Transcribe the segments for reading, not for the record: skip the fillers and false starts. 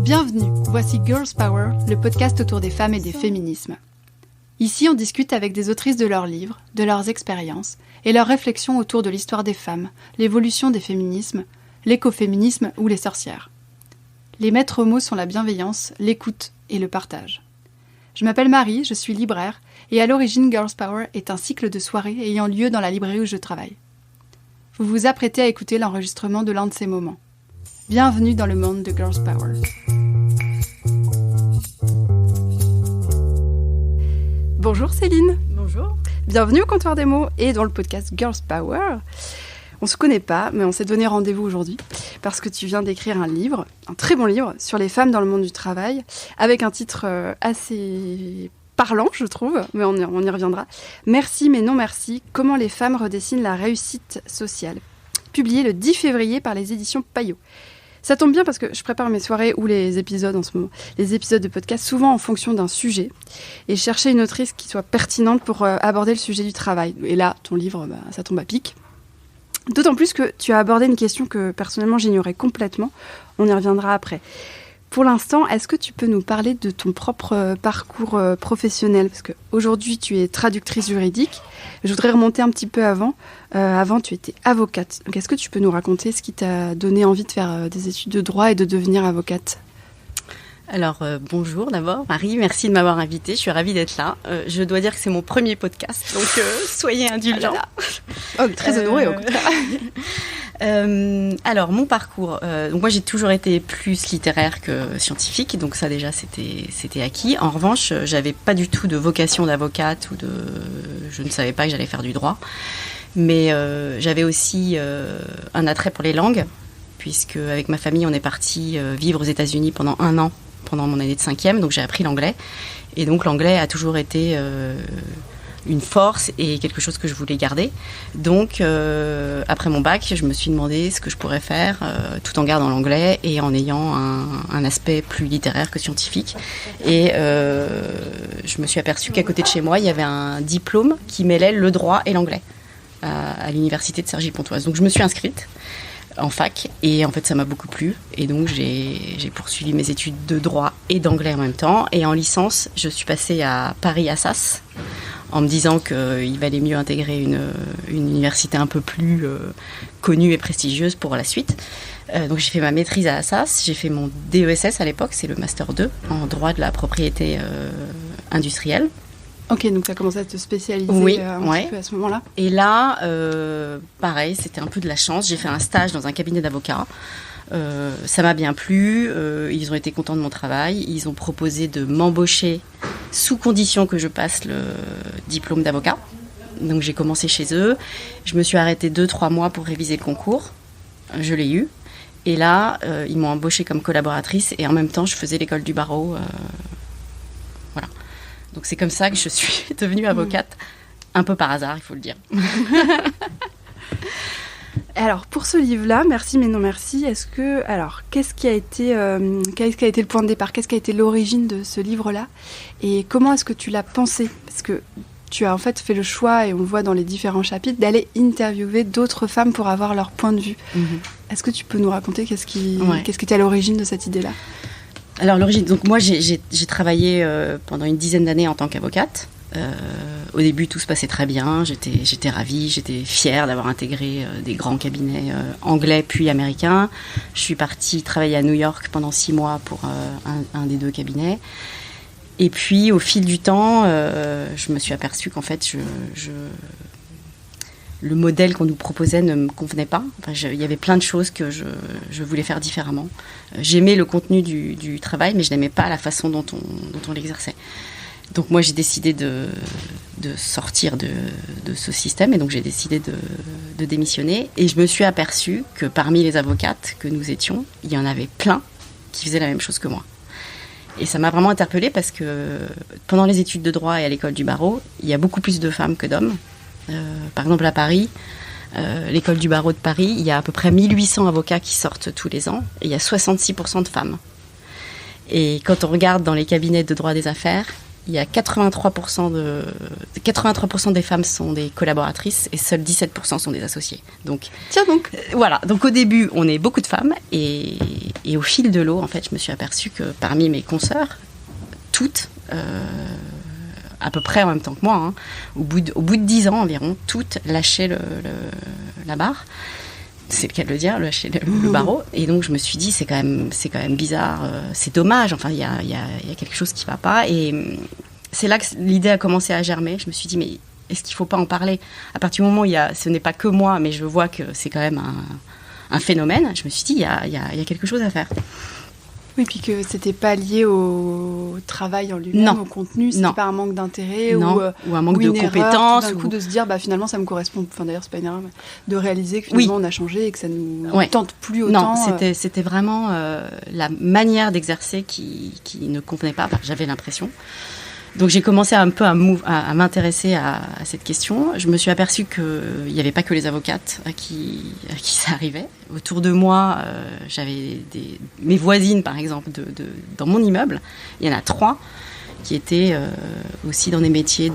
Bienvenue, voici Girls Power, le podcast autour des femmes et des féminismes. Ici, on discute avec des autrices de leurs livres, de leurs expériences et leurs réflexions autour de l'histoire des femmes, l'évolution des féminismes, l'écoféminisme ou les sorcières. Les maîtres mots sont la bienveillance, l'écoute et le partage. Je m'appelle Marie, je suis libraire et à l'origine Girls Power est un cycle de soirées ayant lieu dans la librairie où je travaille. Vous vous apprêtez à écouter l'enregistrement de l'un de ces moments. Bienvenue dans le monde de Girls Power. Bonjour Céline. Bonjour. Bienvenue au Comptoir des mots et dans le podcast Girls Power. On se connaît pas, mais on s'est donné rendez-vous aujourd'hui parce que tu viens d'écrire un livre, un très bon livre, sur les femmes dans le monde du travail, avec un titre assez parlant, je trouve, mais on y reviendra. Merci mais non merci, comment les femmes redessinent la réussite sociale. Publié le 10 février par les éditions Payot. Ça tombe bien parce que je prépare mes soirées ou les épisodes en ce moment, les épisodes de podcast, souvent en fonction d'un sujet, et chercher une autrice qui soit pertinente pour aborder le sujet du travail. Et là, ton livre, ça tombe à pic. D'autant plus que tu as abordé une question que personnellement j'ignorais complètement. On y reviendra après. Pour l'instant, est-ce que tu peux nous parler de ton propre parcours professionnel ? Parce qu'aujourd'hui, tu es traductrice juridique. Je voudrais remonter un petit peu avant. Avant, tu étais avocate. Donc, est-ce que tu peux nous raconter ce qui t'a donné envie de faire des études de droit et de devenir avocate ? Alors, bonjour d'abord, Marie, merci de m'avoir invitée, je suis ravie d'être là. Je dois dire que c'est mon premier podcast, donc soyez indulgents. Oh, très honorée au contraire. Alors, mon parcours, donc moi j'ai toujours été plus littéraire que scientifique, donc ça déjà c'était acquis. En revanche, j'avais pas du tout de vocation d'avocate je ne savais pas que j'allais faire du droit. Mais j'avais aussi un attrait pour les langues, puisque avec ma famille on est parti vivre aux États-Unis pendant 1 an, pendant mon année de 5e, donc j'ai appris l'anglais. Et donc l'anglais a toujours été une force et quelque chose que je voulais garder. Donc après mon bac, je me suis demandé ce que je pourrais faire tout en gardant l'anglais et en ayant un aspect plus littéraire que scientifique. Et je me suis aperçue qu'à côté de chez moi, il y avait un diplôme qui mêlait le droit et l'anglais à l'université de Cergy-Pontoise. Donc je me suis inscrite en fac et en fait ça m'a beaucoup plu et donc j'ai poursuivi mes études de droit et d'anglais en même temps et en licence je suis passée à Paris-Assas en me disant qu'il valait mieux intégrer une université un peu plus connue et prestigieuse pour la suite. Donc j'ai fait ma maîtrise à Assas, j'ai fait mon DESS à l'époque, c'est le Master 2 en droit de la propriété industrielle. Ok, donc tu as commencé à te spécialiser petit peu à ce moment-là. Et là, pareil, c'était un peu de la chance. J'ai fait un stage dans un cabinet d'avocats. Ça m'a bien plu. Ils ont été contents de mon travail. Ils ont proposé de m'embaucher sous condition que je passe le diplôme d'avocat. Donc j'ai commencé chez eux. Je me suis arrêtée 2-3 mois pour réviser le concours. Je l'ai eu. Et là, ils m'ont embauchée comme collaboratrice. Et en même temps, je faisais l'école du barreau. Voilà. Donc c'est comme ça que je suis devenue avocate, un peu par hasard, il faut le dire. Alors pour ce livre-là, merci mais non merci, qu'est-ce qui a été le point de départ ? Qu'est-ce qui a été l'origine de ce livre-là ? Et comment est-ce que tu l'as pensé ? Parce que tu as en fait fait le choix, et on le voit dans les différents chapitres, d'aller interviewer d'autres femmes pour avoir leur point de vue. Est-ce que tu peux nous raconter qu'est-ce qui était à l'origine de cette idée-là ? Alors l'origine, donc moi j'ai travaillé pendant une dizaine d'années en tant qu'avocate. Au début tout se passait très bien, j'étais ravie, j'étais fière d'avoir intégré des grands cabinets anglais puis américains. Je suis partie travailler à New York pendant 6 mois pour un des 2 cabinets. Et puis au fil du temps, je me suis aperçue qu'en fait le modèle qu'on nous proposait ne me convenait pas. Enfin, il y avait plein de choses que je voulais faire différemment. J'aimais le contenu du travail, mais je n'aimais pas la façon dont on l'exerçait. Donc moi, j'ai décidé de sortir de ce système, et donc j'ai décidé de démissionner. Et je me suis aperçue que parmi les avocates que nous étions, il y en avait plein qui faisaient la même chose que moi. Et ça m'a vraiment interpellée parce que pendant les études de droit et à l'école du barreau, il y a beaucoup plus de femmes que d'hommes. Par exemple, à Paris, l'école du barreau de Paris, il y a à peu près 1800 avocats qui sortent tous les ans et il y a 66% de femmes. Et quand on regarde dans les cabinets de droit des affaires, il y a 83% des femmes sont des collaboratrices et seuls 17% sont des associés. Donc, tiens donc. Voilà. Donc au début, on est beaucoup de femmes et au fil de l'eau, en fait, je me suis aperçue que parmi mes consoeurs, toutes, à peu près en même temps que moi, hein, au bout de 10 ans environ, toutes lâchaient la barre. C'est le cas de le dire, lâcher le barreau. Et donc, je me suis dit, c'est quand même bizarre, c'est dommage. Enfin, il y a quelque chose qui ne va pas. Et c'est là que l'idée a commencé à germer. Je me suis dit, mais est-ce qu'il ne faut pas en parler ? À partir du moment où ce n'est pas que moi, mais je vois que c'est quand même un phénomène, je me suis dit, il y a quelque chose à faire. Oui, puis que c'était pas lié au travail en lui-même, au contenu, c'était pas un manque d'intérêt ou un manque de compétences. D'un coup de se dire, finalement, ça me correspond. Enfin, d'ailleurs, c'est pas une erreur, mais de réaliser que finalement, on a changé et que ça nous tente plus autant. Non, c'était vraiment la manière d'exercer qui ne convenait pas. Enfin, j'avais l'impression. Donc j'ai commencé un peu à m'intéresser à cette question. Je me suis aperçue qu'il n'y avait pas que les avocates à qui ça arrivait. Autour de moi, j'avais mes voisines, par exemple, dans mon immeuble. Il y en a 3 qui étaient aussi dans des métiers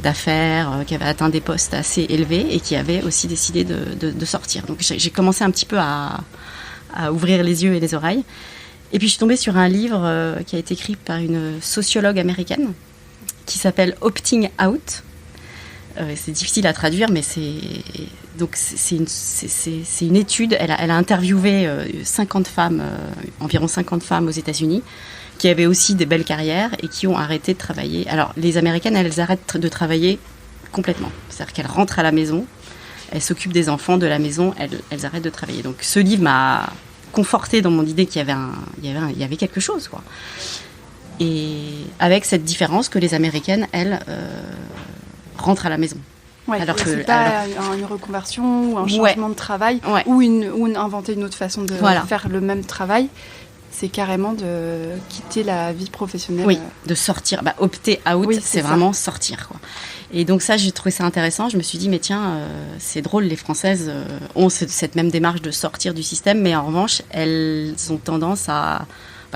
d'affaires, qui avaient atteint des postes assez élevés et qui avaient aussi décidé de sortir. Donc j'ai commencé un petit peu à ouvrir les yeux et les oreilles. Et puis je suis tombée sur un livre qui a été écrit par une sociologue américaine qui s'appelle Opting Out. C'est difficile à traduire, mais c'est une étude. Elle a interviewé 50 femmes, environ 50 femmes aux États-Unis, qui avaient aussi des belles carrières et qui ont arrêté de travailler. Alors, les Américaines, elles arrêtent de travailler complètement. C'est-à-dire qu'elles rentrent à la maison, elles s'occupent des enfants, de la maison, elles arrêtent de travailler. Donc, ce livre m'a confortée dans mon idée qu'il y avait quelque chose, quoi. Et avec cette différence que les Américaines, elles, rentrent à la maison. Ouais, alors que c'est pas une reconversion ou un changement de travail ou inventer une autre façon de faire le même travail. C'est carrément de quitter la vie professionnelle. Oui, de sortir. Opter out, c'est vraiment sortir, quoi. Et donc ça, j'ai trouvé ça intéressant. Je me suis dit, mais tiens, c'est drôle, les Françaises ont cette même démarche de sortir du système, mais en revanche, elles ont tendance à...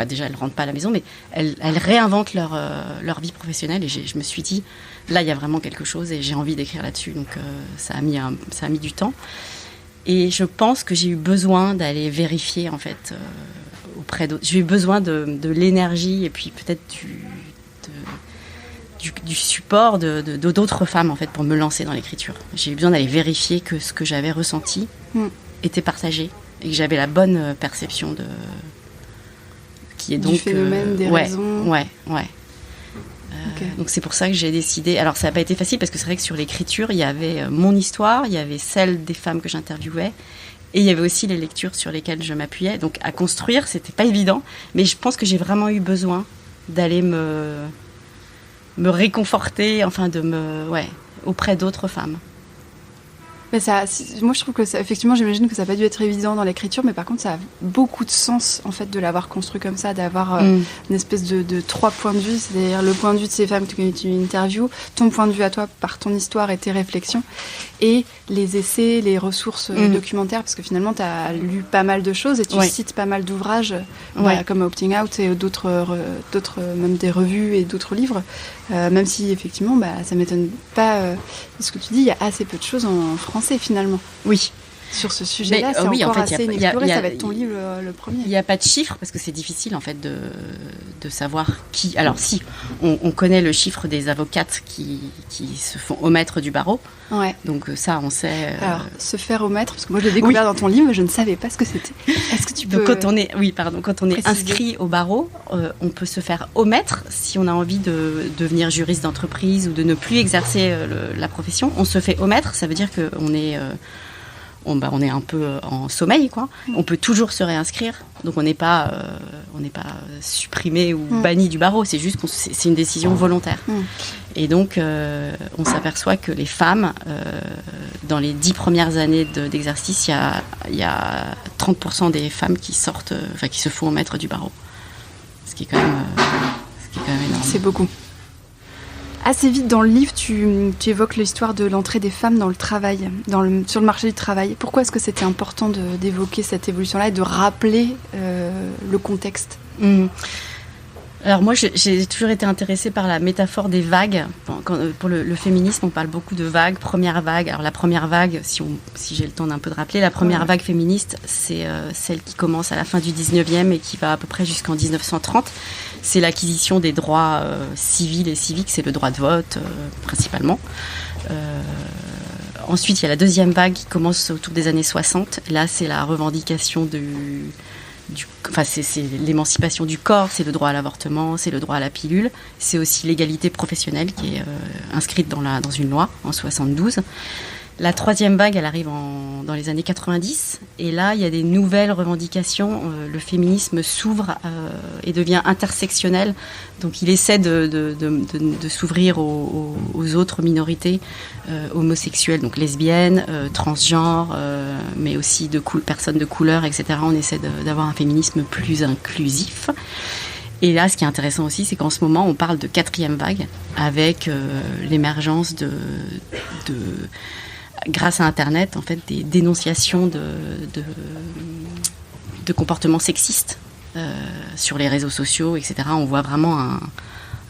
déjà, elles ne rentrent pas à la maison, mais elles réinventent leur vie professionnelle. Et je me suis dit, là, il y a vraiment quelque chose et j'ai envie d'écrire là-dessus. Donc, ça a mis du temps. Et je pense que j'ai eu besoin d'aller vérifier, en fait, auprès d'autres. J'ai eu besoin de l'énergie et puis peut-être du support d'autres femmes, en fait, pour me lancer dans l'écriture. J'ai eu besoin d'aller vérifier que ce que j'avais ressenti était partagé et que j'avais la bonne perception qui est donc du phénomène des raisons. Ouais. Okay. Donc c'est pour ça que j'ai décidé. Alors ça n'a pas été facile parce que c'est vrai que sur l'écriture, il y avait mon histoire, il y avait celle des femmes que j'interviewais, et il y avait aussi les lectures sur lesquelles je m'appuyais. Donc à construire, c'était pas évident, mais je pense que j'ai vraiment eu besoin d'aller me réconforter, enfin auprès d'autres femmes. Mais moi, je trouve que effectivement, j'imagine que ça n'a pas dû être évident dans l'écriture, mais par contre, ça a beaucoup de sens, en fait, de l'avoir construit comme ça, d'avoir une espèce de 3 points de vue, c'est-à-dire le point de vue de ces femmes que tu interviews, ton point de vue à toi par ton histoire et tes réflexions, et les essais, les ressources documentaires, parce que finalement, tu as lu pas mal de choses et tu cites pas mal d'ouvrages, comme Opting Out et d'autres, même des revues et d'autres livres, même si, effectivement, ça ne m'étonne pas ce que tu dis, il y a assez peu de choses en français, finalement. Oui. Sur ce sujet-là, c'est encore assez inexploré. Ça va être ton livre le premier. Il n'y a pas de chiffres, parce que c'est difficile, en fait, de savoir qui... Alors, si, on connaît le chiffre des avocates qui se font omettre du barreau. Ouais. Donc, ça, on sait... Alors, se faire omettre, parce que moi, je l'ai découvert dans ton livre, mais je ne savais pas ce que c'était. Est-ce que tu peux... Donc, quand on est inscrit au barreau, on peut se faire omettre si on a envie de devenir juriste d'entreprise ou de ne plus exercer la profession. On se fait omettre, ça veut dire qu'on est... on est un peu en sommeil, quoi. On peut toujours se réinscrire, donc on n'est pas supprimé ou banni du barreau. C'est juste c'est une décision volontaire. Et donc on s'aperçoit que les femmes, dans les 10 premières années d'exercice, il y a 30% des femmes qui sortent, qui se font omettre du barreau. Ce qui est quand même énorme. C'est beaucoup. Assez vite dans le livre, tu évoques l'histoire de l'entrée des femmes dans le travail, sur le marché du travail. Pourquoi est-ce que c'était important d'évoquer cette évolution-là et de rappeler le contexte ? Alors moi, j'ai toujours été intéressée par la métaphore des vagues. Pour le féminisme, on parle beaucoup de vagues. Première vague. Alors la première vague, si j'ai le temps d'un peu de rappeler, la première vague féministe, c'est celle qui commence à la fin du 19e et qui va à peu près jusqu'en 1930. C'est l'acquisition des droits civils et civiques, c'est le droit de vote principalement. Ensuite, il y a la deuxième vague qui commence autour des années 60. Là, c'est la revendication c'est l'émancipation du corps, c'est le droit à l'avortement, c'est le droit à la pilule, c'est aussi l'égalité professionnelle qui est inscrite dans une loi en 72. La troisième vague, elle arrive dans les années 90, et là, il y a des nouvelles revendications. Le féminisme s'ouvre et devient intersectionnel, donc il essaie de s'ouvrir aux autres minorités homosexuelles, donc lesbiennes, transgenres, mais aussi personnes de couleur, etc. On essaie d'avoir un féminisme plus inclusif. Et là, ce qui est intéressant aussi, c'est qu'en ce moment, on parle de quatrième vague, avec l'émergence grâce à Internet, en fait, des dénonciations de comportements sexistes sur les réseaux sociaux, etc. On voit vraiment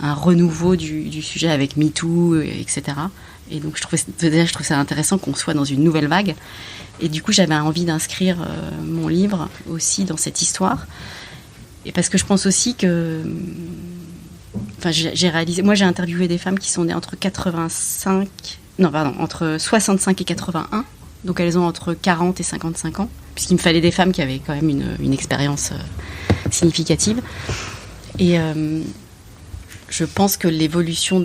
un renouveau du sujet avec MeToo, etc. Et donc, je trouve ça intéressant qu'on soit dans une nouvelle vague. Et du coup, j'avais envie d'inscrire mon livre aussi dans cette histoire. Et parce que je pense aussi que... Enfin, j'ai réalisé... Moi, j'ai interviewé des femmes qui sont nées entre 65 et 81, donc elles ont entre 40 et 55 ans, puisqu'il me fallait des femmes qui avaient quand même une expérience significative. Et je pense que l'évolution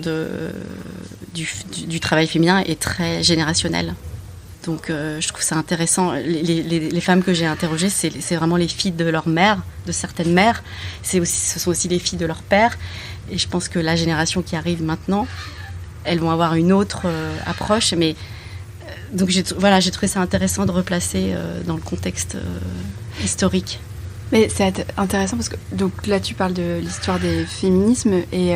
du travail féminin est très générationnelle. Donc je trouve ça intéressant. Les femmes que j'ai interrogées, c'est vraiment les filles de leur mère, de certaines mères. Ce sont aussi les filles de leur père. Et je pense que la génération qui arrive maintenant, elles vont avoir une autre approche, mais donc j'ai trouvé ça intéressant de replacer dans le contexte historique. Mais c'est intéressant parce que donc là tu parles de l'histoire des féminismes et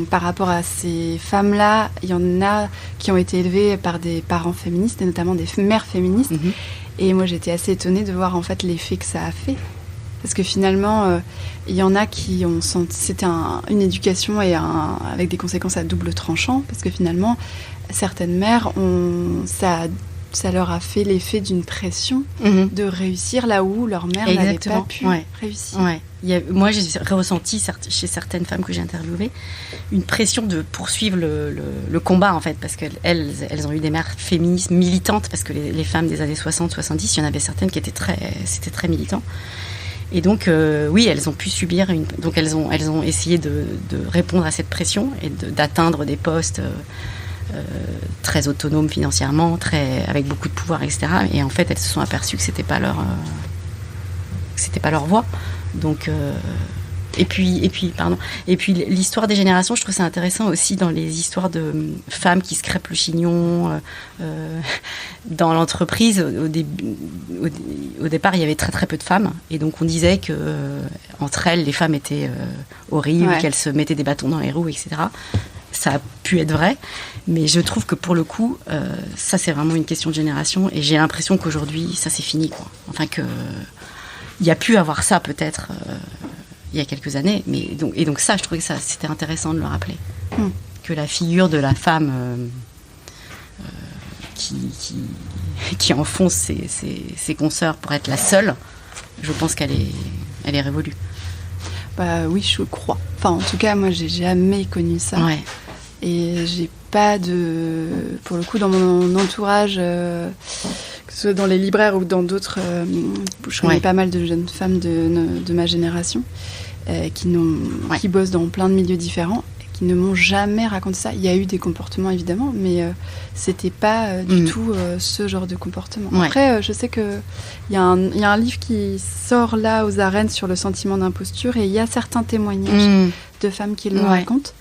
par rapport à ces femmes-là, il y en a qui ont été élevées par des parents féministes et notamment des mères féministes. Mm-hmm. Et moi j'étais assez étonnée de voir en fait l'effet que ça a fait. Parce que finalement, il y en a qui ont senti... C'était une éducation avec des conséquences à double tranchant, parce que finalement, certaines mères, ça leur a fait l'effet d'une pression de réussir là où leur mère n'avait pas pu réussir. Ouais. Moi, j'ai ressenti chez certaines femmes que j'ai interviewées une pression de poursuivre le combat, en fait, parce qu'elles ont eu des mères féministes militantes, parce que les femmes des années 60-70, il y en avait certaines qui c'était très militant. Et donc, oui, elles ont pu subir donc elles ont essayé de répondre à cette pression et d'atteindre des postes très autonomes financièrement, avec beaucoup de pouvoir, etc. Et en fait, elles se sont aperçues que c'était pas leur voie. Donc, et puis l'histoire des générations, je trouve ça intéressant aussi dans les histoires de femmes qui se crêpent le chignon dans l'entreprise. Au départ, il y avait très très peu de femmes, et donc on disait que entre elles, les femmes étaient horribles, qu'elles se mettaient des bâtons dans les roues, etc. Ça a pu être vrai, mais je trouve que pour le coup, ça c'est vraiment une question de génération, et j'ai l'impression qu'aujourd'hui, ça c'est fini, quoi. Enfin que il y a pu avoir ça peut-être. Il y a quelques années, donc ça, je trouvais que c'était intéressant de le rappeler, que la figure de la femme qui enfonce ses consoeurs pour être la seule, je pense qu'elle est révolue. Bah oui, je crois. Enfin, en tout cas, moi, j'ai jamais connu ça. Ouais. Et j'ai pas pour le coup, dans mon entourage, que ce soit dans les libraires ou dans d'autres, je connais pas mal de jeunes femmes de ma génération qui bossent dans plein de milieux différents, qui ne m'ont jamais raconté ça. Il y a eu des comportements évidemment, mais c'était pas du tout ce genre de comportement. Ouais. Après, je sais que il y a un livre qui sort là aux arènes sur le sentiment d'imposture, et il y a certains témoignages de femmes qui le racontent.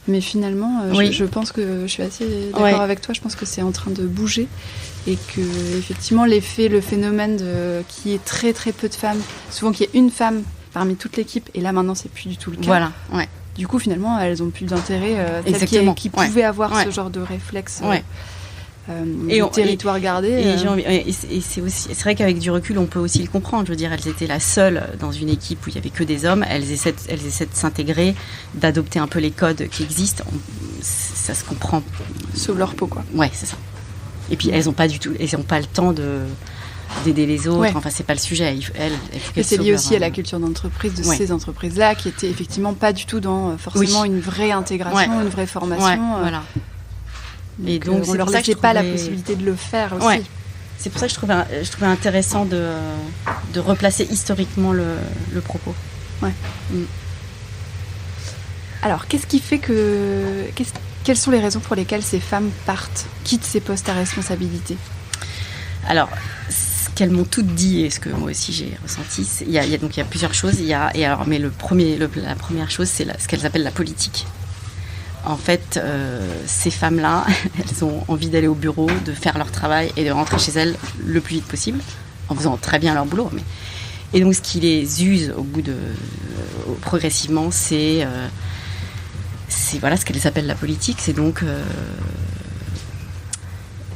Mais finalement, je pense que je suis assez d'accord avec toi. Je pense que c'est en train de bouger, et que effectivement le phénomène qui est très très peu de femmes, souvent qu'il y ait une femme parmi toute l'équipe, et là maintenant c'est plus du tout le cas. Voilà. Ouais. Du coup, finalement, elles ont plus d'intérêt, celles qui pouvaient avoir ce genre de réflexe territoire gardé. Et c'est vrai qu'avec du recul, on peut aussi le comprendre. Je veux dire, elles étaient la seule dans une équipe où il y avait que des hommes. Elles essaient de s'intégrer, d'adopter un peu les codes qui existent. Ça se comprend. Sauve leur peau, quoi. Ouais, c'est ça. Et puis elles n'ont pas le temps d'aider les autres. Enfin, c'est pas le sujet. Et c'est lié aussi à la culture d'entreprise de ces entreprises-là, qui étaient effectivement pas du tout dans forcément une vraie intégration, une vraie formation. Voilà. Et donc on leur laissait pas la possibilité de le faire aussi. Ouais. C'est pour ça que je trouvais intéressant de replacer historiquement le propos. Ouais. Alors, qu'est-ce qui fait quelles sont les raisons pour lesquelles ces femmes quittent ces postes à responsabilité? Alors, ce qu'elles m'ont toutes dit et ce que moi aussi j'ai ressenti, il y a plusieurs choses. Mais la première chose, c'est ce qu'elles appellent la politique. En fait, ces femmes-là, elles ont envie d'aller au bureau, de faire leur travail et de rentrer chez elles le plus vite possible, en faisant très bien leur boulot. Et donc, ce qui les use progressivement, c'est ce qu'elles appellent la politique. C'est donc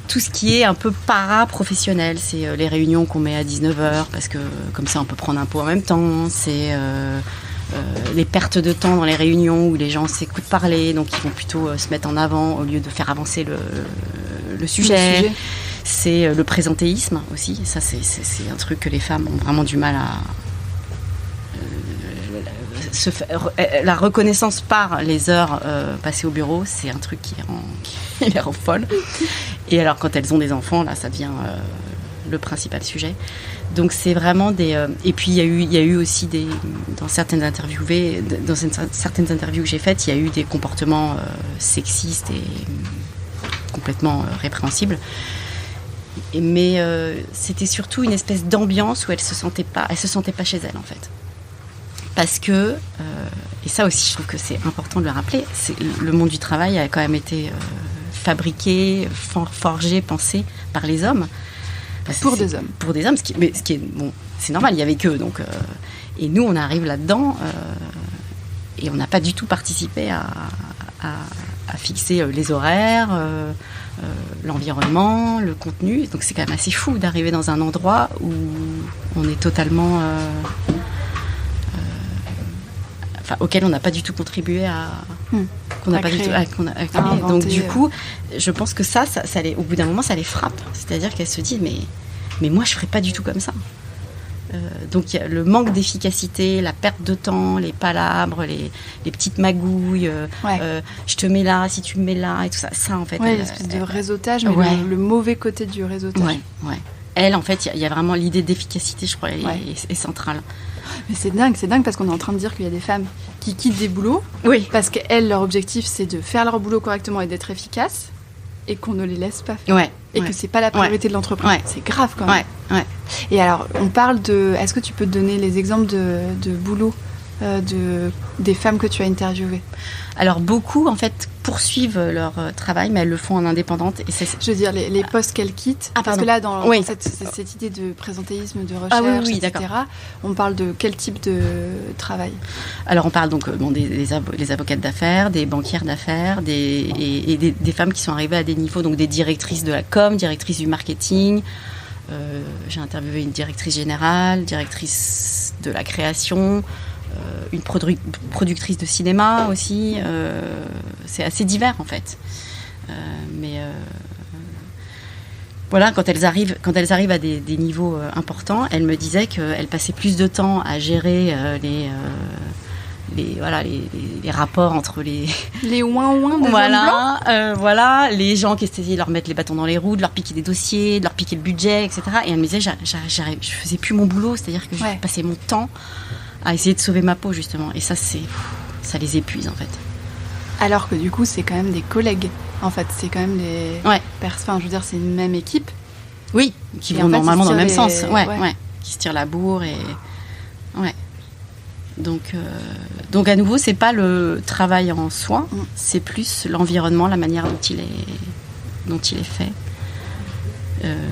tout ce qui est un peu para-professionnel. C'est les réunions qu'on met à 19h, parce que comme ça, on peut prendre un pot en même temps. C'est les pertes de temps dans les réunions où les gens s'écoutent parler, donc ils vont plutôt se mettre en avant au lieu de faire avancer le sujet. C'est le présentéisme aussi. Ça, c'est un truc que les femmes ont vraiment du mal à... la reconnaissance par les heures passées au bureau, c'est un truc qui les rend folles. Et alors, quand elles ont des enfants, là, ça devient le principal sujet. Donc c'est vraiment et puis il y a eu aussi dans certaines interviews que j'ai faites, il y a eu des comportements sexistes et complètement répréhensibles. Mais c'était surtout une espèce d'ambiance où elles se sentaient pas chez elles, en fait. Parce que et ça aussi je trouve que c'est important de le rappeler, le monde du travail a quand même été fabriqué, forgé, pensé par les hommes. Pour des hommes. Pour des hommes, ce qui est bon, c'est normal, il y avait qu'eux. Donc, et nous, on arrive là-dedans et on n'a pas du tout participé à fixer les horaires, l'environnement, le contenu. Donc c'est quand même assez fou d'arriver dans un endroit où on est totalement... auquel on n'a pas du tout contribué qu'on n'a pas créer. Du tout à créer. Donc du coup, je pense que ça au bout d'un moment, ça les frappe. C'est-à-dire qu'elles se disent mais moi je ferais pas du tout comme ça. Donc il y a le manque d'efficacité, la perte de temps, les palabres, les petites magouilles. Je te mets là, si tu me mets là et tout ça. Ça en fait. Ouais, l'espèce de réseautage, mais le mauvais côté du réseautage. Ouais. Elle, en fait, il y a vraiment l'idée d'efficacité, je crois, est centrale. Mais c'est dingue parce qu'on est en train de dire qu'il y a des femmes qui quittent des boulots parce qu'elles, leur objectif, c'est de faire leur boulot correctement et d'être efficaces et qu'on ne les laisse pas faire. Et que c'est pas la priorité de l'entreprise. C'est grave quand même. Et alors, on parle est-ce que tu peux donner les exemples de boulot des femmes que tu as interviewées? Alors beaucoup en fait poursuivent leur travail, mais elles le font en indépendante. Et je veux dire les postes qu'elles quittent. Parce que là, dans cette idée de présentéisme, de recherche, etc., on parle de quel type de travail? Alors on parle donc des avocates d'affaires, des banquières d'affaires, des femmes qui sont arrivées à des niveaux, donc des directrices de la com, directrices du marketing. J'ai interviewé une directrice générale, directrice de la création. Une productrice de cinéma aussi. C'est assez divers en fait. Voilà, quand elles arrivent à des niveaux importants, elles me disaient qu'elles passaient plus de temps à gérer les rapports entre les ouin-ouin des hommes blancs. Les gens qui essayaient de leur mettre les bâtons dans les roues, de leur piquer des dossiers, de leur piquer le budget, etc. Et elle me disait, je faisais plus mon boulot, c'est-à-dire que je passais mon temps à essayer de sauver ma peau, justement. Et ça les épuise, en fait. Alors que du coup, c'est quand même des collègues. En fait, c'est quand même des je veux dire, c'est une même équipe. Oui, qui vont normalement dans le même sens. Qui se tirent la bourre et... Donc à nouveau, c'est pas le travail en soi, c'est plus l'environnement, la manière dont il est fait.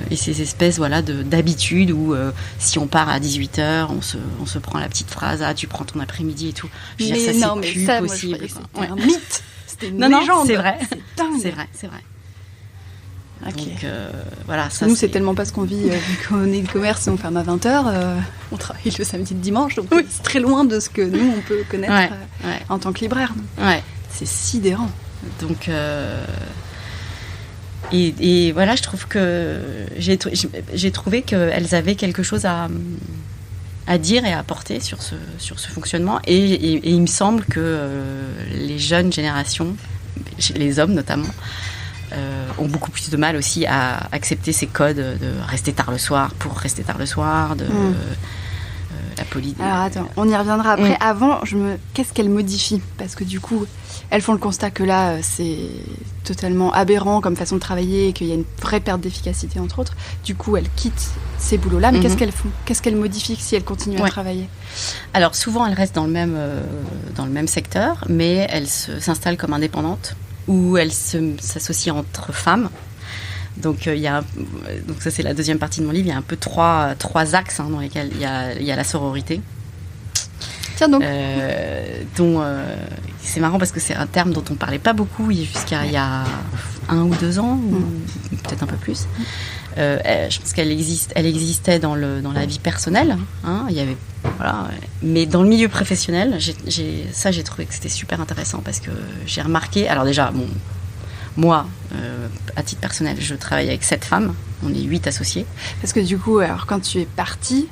Et ces espèces d'habitudes où si on part à 18h, on se prend la petite phrase, tu prends ton après-midi et tout. C'est possible. C'était un mythe, c'était une légende. C'est vrai. C'est dingue. C'est vrai. Okay. Donc voilà, ça. Nous, c'est tellement pas ce qu'on vit vu qu'on est e-commerce et on ferme à 20h. On travaille le samedi et le dimanche, donc c'est très loin de ce que nous, on peut connaître en tant que libraire. Ouais. C'est sidérant. Donc, et voilà, je trouve que j'ai trouvé qu'elles avaient quelque chose à dire et à apporter sur ce fonctionnement. Et il me semble que les jeunes générations, les hommes notamment, ont beaucoup plus de mal aussi à accepter ces codes de rester tard le soir pour rester tard le soir, la police. Alors attends, on y reviendra après. Avant, qu'est-ce qu'elles modifient ? Parce que du coup, elles font le constat que là, c'est totalement aberrant comme façon de travailler et qu'il y a une vraie perte d'efficacité, entre autres. Du coup, elles quittent ces boulots-là. Mais qu'est-ce qu'elles font ? Qu'est-ce qu'elles modifient si elles continuent à travailler ? Alors souvent, elles restent dans le même secteur, mais elles s'installent comme indépendantes ou elles s'associent entre femmes. Donc, donc ça, c'est la deuxième partie de mon livre. Il y a un peu trois axes dans lesquels il y a la sororité. Tiens donc. C'est marrant parce que c'est un terme dont on ne parlait pas beaucoup jusqu'à il y a 1 ou 2 ans, ou peut-être un peu plus. Je pense qu'elle existait dans la vie personnelle. Il y avait, mais dans le milieu professionnel, j'ai trouvé que c'était super intéressant parce que j'ai remarqué. Alors déjà, moi, à titre personnel, je travaille avec 7 femmes. On est 8 associés. Parce que du coup, alors quand tu es partie,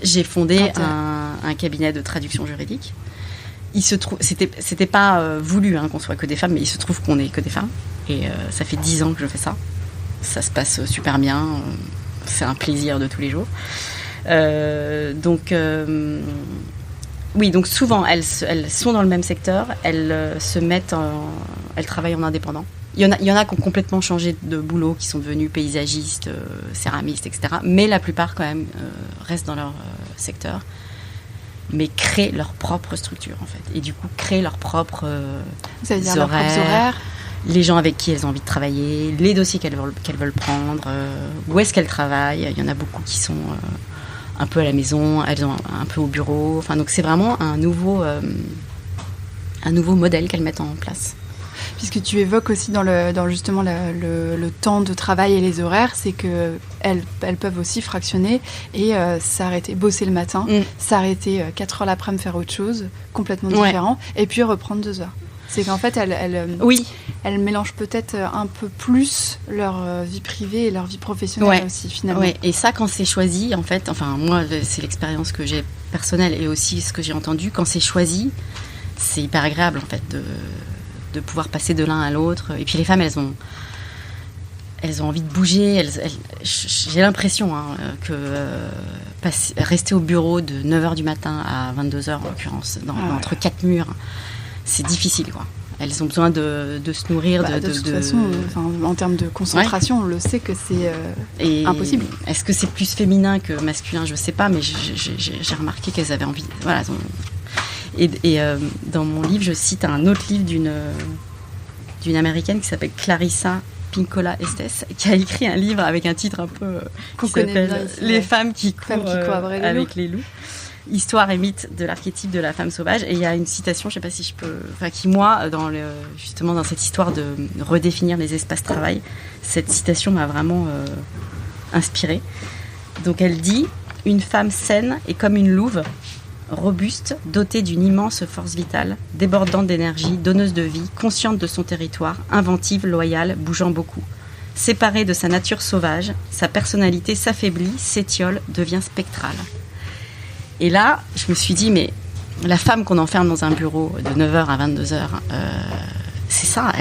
j'ai fondé un cabinet de traduction juridique. Il se trouve, c'était pas voulu qu'on soit que des femmes, mais il se trouve qu'on est que des femmes. Et ça fait 10 ans que je fais ça. Ça se passe super bien. C'est un plaisir de tous les jours. Donc souvent, elles sont dans le même secteur. Elles elles travaillent en indépendant. Il y en a qui ont complètement changé de boulot, qui sont devenus paysagistes, céramistes, etc. Mais la plupart, quand même, restent dans leur secteur, mais créent leur propre structure, en fait. Et du coup, créent leurs propres ça veut dire leurs propres horaires, les gens avec qui elles ont envie de travailler, les dossiers qu'elles veulent prendre, où est-ce qu'elles travaillent. Il y en a beaucoup qui sont un peu à la maison, elles ont un peu au bureau. Enfin, donc c'est vraiment un nouveau modèle qu'elles mettent en place. Puisque tu évoques aussi dans justement le temps de travail et les horaires, c'est qu'elles peuvent aussi fractionner et s'arrêter, bosser le matin, s'arrêter 4 heures l'après-midi, faire autre chose, complètement différent, et puis reprendre 2 heures. C'est qu'en fait, elles mélangent peut-être un peu plus leur vie privée et leur vie professionnelle aussi, finalement. Ouais. Et ça, quand c'est choisi, en fait, enfin, moi, c'est l'expérience que j'ai personnelle et aussi ce que j'ai entendu, quand c'est choisi, c'est hyper agréable, en fait, de pouvoir passer de l'un à l'autre. Et puis les femmes, elles ont envie de bouger. J'ai l'impression que rester au bureau de 9h du matin à 22h, en l'occurrence, entre 4 murs, c'est difficile, quoi. Elles ont besoin de se nourrir. De toute façon, en termes de concentration, on le sait que c'est impossible. Est-ce que c'est plus féminin que masculin ? Je ne sais pas, mais j'ai remarqué qu'elles avaient envie. Voilà, Et dans mon livre, je cite un autre livre d'une américaine qui s'appelle Clarissa Pinkola Estes, qui a écrit un livre avec un titre un peu qui s'appelle Les femmes qui courent avec les loups. Histoire et mythe de l'archétype de la femme sauvage. Et il y a une citation, je ne sais pas si je peux, qui moi, justement dans cette histoire de redéfinir les espaces de travail, cette citation m'a vraiment inspirée. Donc elle dit: une femme saine est comme une louve, robuste, dotée d'une immense force vitale, débordante d'énergie, donneuse de vie, consciente de son territoire, inventive, loyale, bougeant beaucoup. Séparée de sa nature sauvage, sa personnalité s'affaiblit, s'étiole, devient spectrale. Et là, je me suis dit, mais la femme qu'on enferme dans un bureau de 9h à 22h, c'est ça,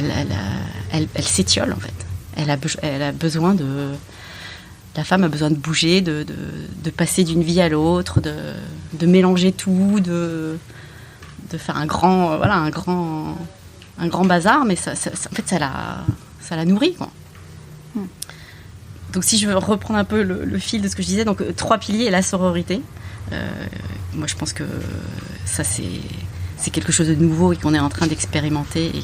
elle s'étiole en fait. Elle a besoin de... La femme a besoin de bouger, de passer d'une vie à l'autre, de mélanger tout, de faire un grand bazar, mais ça, en fait, ça la nourrit, quoi. Donc si je veux reprendre un peu le fil de ce que je disais, donc 3 piliers et la sororité. Moi, je pense que ça, c'est quelque chose de nouveau et qu'on est en train d'expérimenter et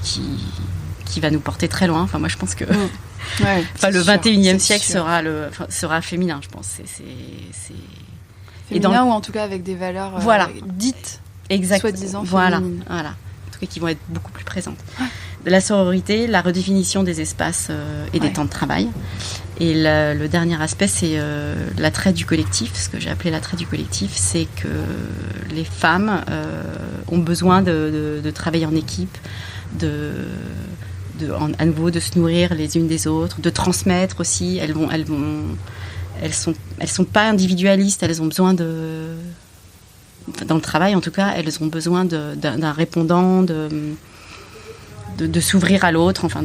qui va nous porter très loin. Enfin, moi, je pense que le 21e siècle sera féminin, je pense. C'est féminin ou en tout cas avec des valeurs dites, soi-disant féminines. Voilà. En tout cas, qui vont être beaucoup plus présentes. la sororité, la redéfinition des espaces et des temps de travail. Et le dernier aspect, c'est l'attrait du collectif. Ce que j'ai appelé l'attrait du collectif, c'est que les femmes ont besoin de travailler en équipe, à nouveau de se nourrir les unes des autres, de transmettre aussi. Elles sont pas individualistes. Elles ont besoin dans le travail, en tout cas, elles ont besoin d'un répondant, de s'ouvrir à l'autre. Enfin,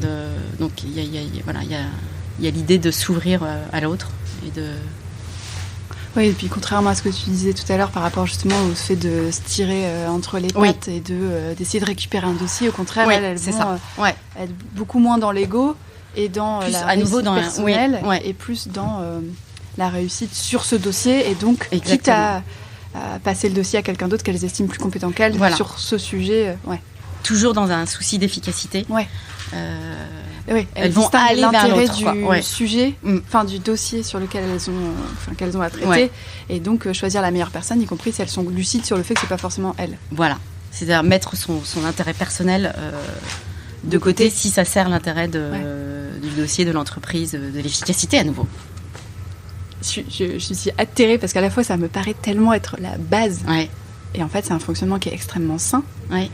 donc il y a l'idée de s'ouvrir à l'autre et de. Oui, et puis contrairement à ce que tu disais tout à l'heure par rapport justement au fait de se tirer entre les pattes et d'essayer de récupérer un dossier, au contraire, elles vont être beaucoup moins dans l'ego et dans plus, la réussite personnelle et plus dans la réussite sur ce dossier, et donc quitte à passer le dossier à quelqu'un d'autre qu'elles estiment plus compétent qu'elles sur ce sujet. Toujours dans un souci d'efficacité. Elles vont aller vers l'intérêt du sujet, du dossier sur lequel qu'elles ont à traiter, et donc choisir la meilleure personne, y compris si elles sont lucides sur le fait que c'est pas forcément elles. Voilà, c'est-à-dire mettre son intérêt personnel de côté si ça sert l'intérêt du dossier, de l'entreprise, de l'efficacité à nouveau. Je suis atterrée parce qu'à la fois ça me paraît tellement être la base. Et en fait, c'est un fonctionnement qui est extrêmement sain.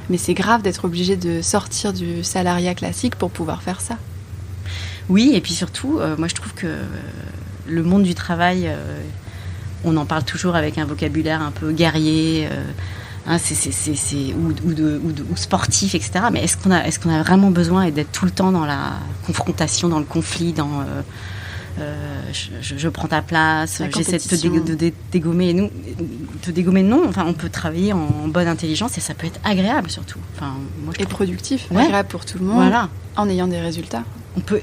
Mais c'est grave d'être obligé de sortir du salariat classique pour pouvoir faire ça. Oui, et puis surtout, moi je trouve que le monde du travail, on en parle toujours avec un vocabulaire un peu guerrier, ou sportif, etc. Mais est-ce qu'on a vraiment besoin d'être tout le temps dans la confrontation, dans le conflit, dans... je prends ta place, j'essaie de te dégommer. Non, enfin, on peut travailler en bonne intelligence et ça peut être agréable surtout. Enfin, moi, et productif, agréable pour tout le monde, en ayant des résultats.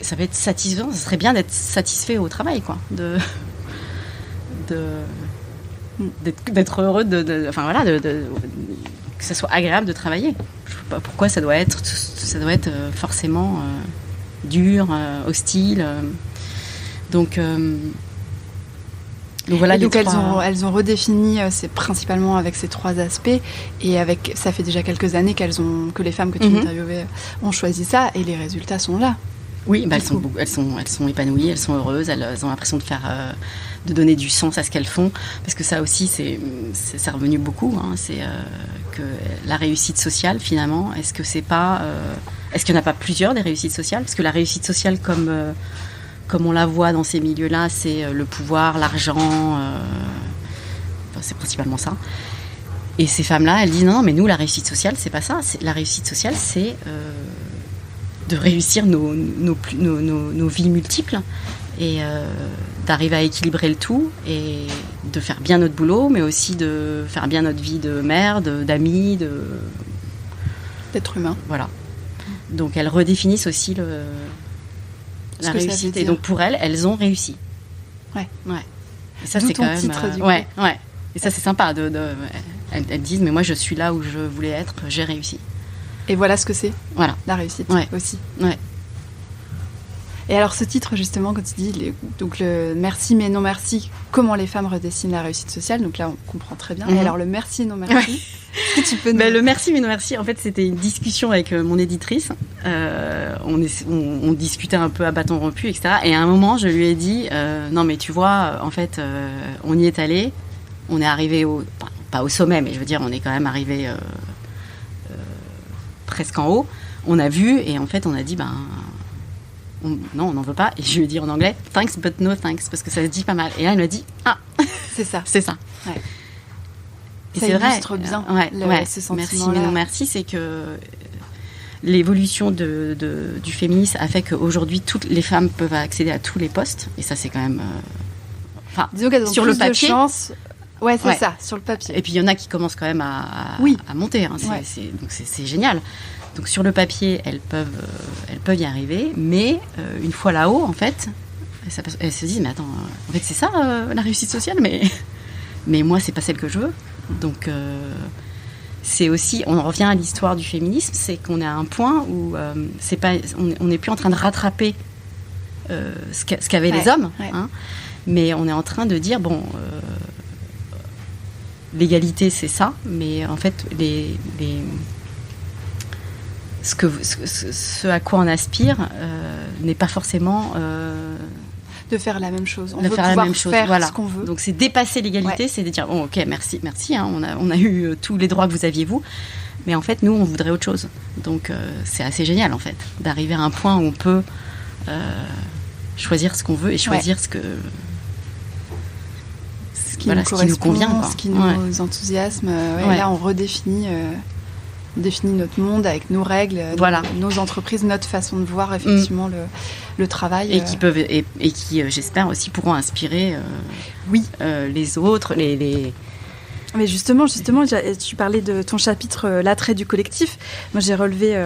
Ça peut être satisfaisant, ça serait bien d'être satisfait au travail, quoi. D'être heureux, que ça soit agréable de travailler. Je ne sais pas pourquoi ça doit être forcément dur, hostile. Donc voilà. Donc elles ont redéfini, c'est principalement avec ces 3 aspects, et ça fait déjà quelques années que les femmes que tu interviewais ont choisi ça, et les résultats sont là. Oui, elles sont épanouies, elles sont heureuses, elles ont l'impression de donner du sens à ce qu'elles font, parce que ça aussi c'est revenu beaucoup. C'est que la réussite sociale, finalement, est-ce qu'il n'y en a pas plusieurs des réussites sociales, parce que la réussite sociale comme on la voit dans ces milieux-là, c'est le pouvoir, l'argent, c'est principalement ça. Et ces femmes-là, elles disent non, mais nous, la réussite sociale, c'est pas ça. La réussite sociale, c'est de réussir nos vies multiples et d'arriver à équilibrer le tout et de faire bien notre boulot, mais aussi de faire bien notre vie de mère, d'amis, d'être humain. Voilà. Donc elles redéfinissent aussi la réussite. Et donc pour elles ont réussi. Ouais. Et ça, c'est quand même titre, du coup. Et ça, c'est sympa. Elles disent, mais moi, je suis là où je voulais être. J'ai réussi. Et voilà ce que c'est. Voilà. La réussite aussi. Ouais. Et alors ce titre, justement, quand tu dis donc le merci mais non merci, comment les femmes redessinent la réussite sociale, donc là on comprend très bien. Et alors le merci et non merci, est-ce que tu peux le merci mais non merci, en fait c'était une discussion avec mon éditrice. On discutait un peu à bâton rompu, etc. Et à un moment je lui ai dit non mais tu vois, en fait on y est allé, on est arrivé pas au sommet, mais je veux dire on est quand même arrivé presque en haut. On a vu et en fait on a dit non, on n'en veut pas. Et je lui ai dit en anglais, thanks but no thanks, parce que ça se dit pas mal. Et là, elle m'a dit, c'est ça. C'est ça. Ouais. Et ça c'est vrai. Illustre bien ce sentiment-là. Merci, mais non merci, c'est que l'évolution du féminisme a fait qu'aujourd'hui, toutes les femmes peuvent accéder à tous les postes. Et ça, c'est quand même... disons qu'elles ont sur plus le papier, de chance. Ouais, c'est ça, sur le papier. Et puis, il y en a qui commencent quand même à monter. Donc, c'est génial. Donc sur le papier, elles peuvent y arriver, mais une fois là-haut, en fait, elles se disent mais attends, en fait c'est ça la réussite sociale, mais moi c'est pas celle que je veux. Donc c'est aussi, on en revient à l'histoire du féminisme, c'est qu'on est à un point où on n'est plus en train de rattraper ce qu'avaient les hommes, mais on est en train de dire l'égalité c'est ça, mais en fait ce à quoi on aspire n'est pas forcément de faire la même chose. On veut pouvoir faire ce qu'on veut. Donc c'est dépasser l'égalité, c'est de dire bon, ok, merci, hein, on a eu tous les droits que vous aviez vous, mais en fait nous on voudrait autre chose. Donc c'est assez génial en fait d'arriver à un point où on peut choisir ce qu'on veut et choisir ce qui nous convient, quoi. Ce qui nous enthousiasme. Là on redéfinit. Définit notre monde avec nos règles, nos entreprises, notre façon de voir effectivement le travail. Et qui peuvent et qui, j'espère aussi, pourront inspirer les autres, les... Mais justement, tu parlais de ton chapitre l'attrait du collectif. Moi, j'ai relevé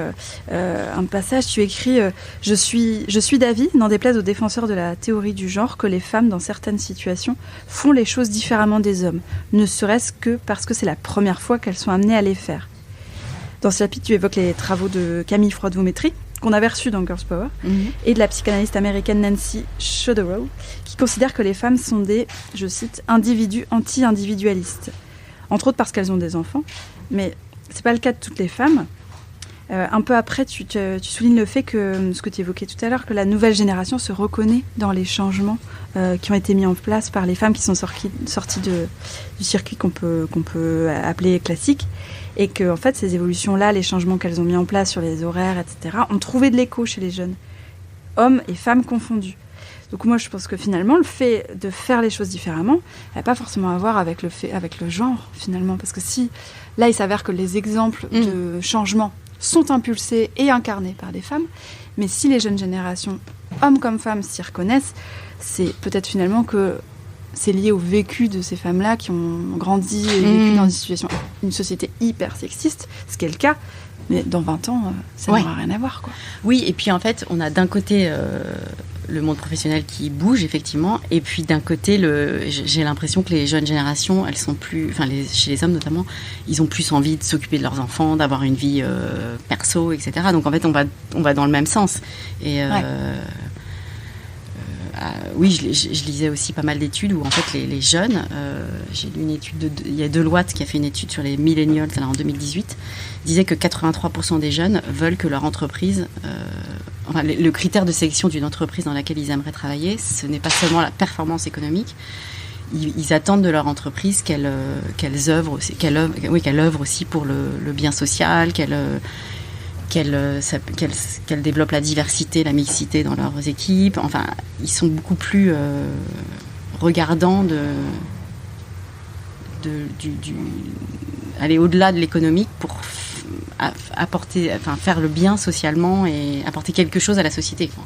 un passage. Tu écris je suis d'avis, n'en déplaise aux défenseurs de la théorie du genre, que les femmes, dans certaines situations, font les choses différemment des hommes, ne serait-ce que parce que c'est la première fois qu'elles sont amenées à les faire. Dans ce chapitre, tu évoques les travaux de Camille Froide-Vaumétry, qu'on avait reçus dans Girls Power, et de la psychanalyste américaine Nancy Chodorow, qui considère que les femmes sont des, je cite, individus anti-individualistes. Entre autres parce qu'elles ont des enfants, mais c'est pas le cas de toutes les femmes. Un peu après, tu soulignes le fait que, ce que tu évoquais tout à l'heure, que la nouvelle génération se reconnaît dans les changements qui ont été mis en place par les femmes qui sont sorties du circuit qu'on peut appeler classique, et que en fait, ces évolutions-là, les changements qu'elles ont mis en place sur les horaires, etc., ont trouvé de l'écho chez les jeunes, hommes et femmes confondus. Donc moi, je pense que finalement, le fait de faire les choses différemment n'a pas forcément à voir avec le genre, finalement. Parce que là, il s'avère que les exemples de changement sont impulsés et incarnés par des femmes, mais si les jeunes générations, hommes comme femmes, s'y reconnaissent, c'est peut-être finalement que c'est lié au vécu de ces femmes-là qui ont grandi et vécu dans une société hyper sexiste, ce qui est le cas, mais dans 20 ans, ça n'aura rien à voir, quoi. Oui, et puis en fait, on a d'un côté le monde professionnel qui bouge, effectivement, et puis d'un côté, j'ai l'impression que les jeunes générations, elles sont plus, chez les hommes notamment, ils ont plus envie de s'occuper de leurs enfants, d'avoir une vie perso, etc. Donc en fait, on va dans le même sens. Et oui, je lisais aussi pas mal d'études où en fait les jeunes, j'ai lu une étude, il y a Deloitte qui a fait une étude sur les millennials en 2018, disait que 83% des jeunes veulent que leur entreprise, le critère de sélection d'une entreprise dans laquelle ils aimeraient travailler, ce n'est pas seulement la performance économique, ils attendent de leur entreprise qu'elle œuvre aussi pour le bien social, qu'elle développe la diversité, la mixité dans leurs équipes. Enfin, ils sont beaucoup plus regardants aller au-delà de l'économique pour faire le bien socialement et apporter quelque chose à la société, quoi.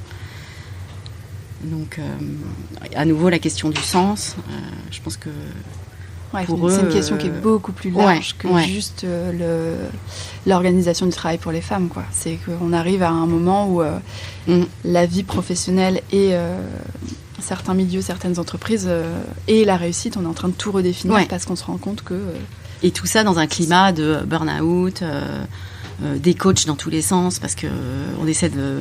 Donc, à nouveau, la question du sens, je pense que pour c'est eux, une question qui est beaucoup plus large que juste l'organisation du travail pour les femmes, quoi. C'est qu'on arrive à un moment où la vie professionnelle et certains milieux, certaines entreprises et la réussite, on est en train de tout redéfinir parce qu'on se rend compte que... et tout ça dans un climat de burn-out, des coachs dans tous les sens, parce que on essaie de...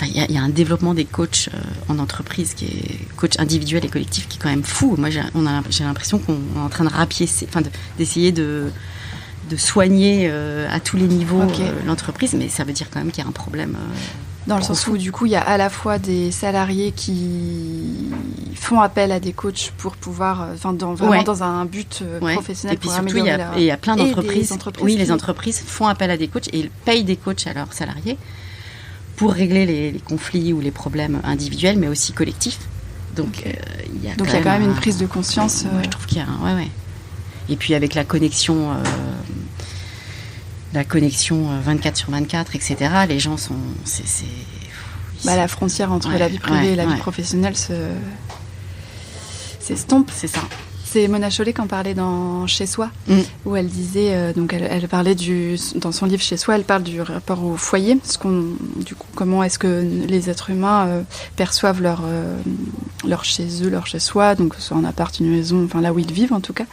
Il y a un développement des coachs en entreprise qui est coach individuel et collectif qui est quand même fou. Moi, j'ai l'impression qu'on est en train de rapiécer, d'essayer de soigner à tous les niveaux l'entreprise, mais ça veut dire quand même qu'il y a un problème. Dans le sens où, du coup, il y a à la fois des salariés qui font appel à des coachs pour pouvoir, dans un but professionnel. Et puis surtout, il y a plein d'entreprises. Les entreprises font appel à des coachs et ils payent des coachs à leurs salariés pour régler les conflits ou les problèmes individuels, mais aussi collectifs. Donc, il y a quand même une prise de conscience. Je trouve qu'il y a Et puis avec la connexion 24/24, etc., les gens sont... la frontière entre la vie privée et la vie professionnelle s'estompe. C'est ça. C'est Mona Chollet qui en parlait dans Chez Soi, où elle disait, donc elle parlait dans son livre Chez Soi, elle parle du rapport au foyer, comment est-ce que les êtres humains perçoivent leur chez eux, leur chez soi, donc que ce soit en appart, une maison, là où ils vivent en tout cas.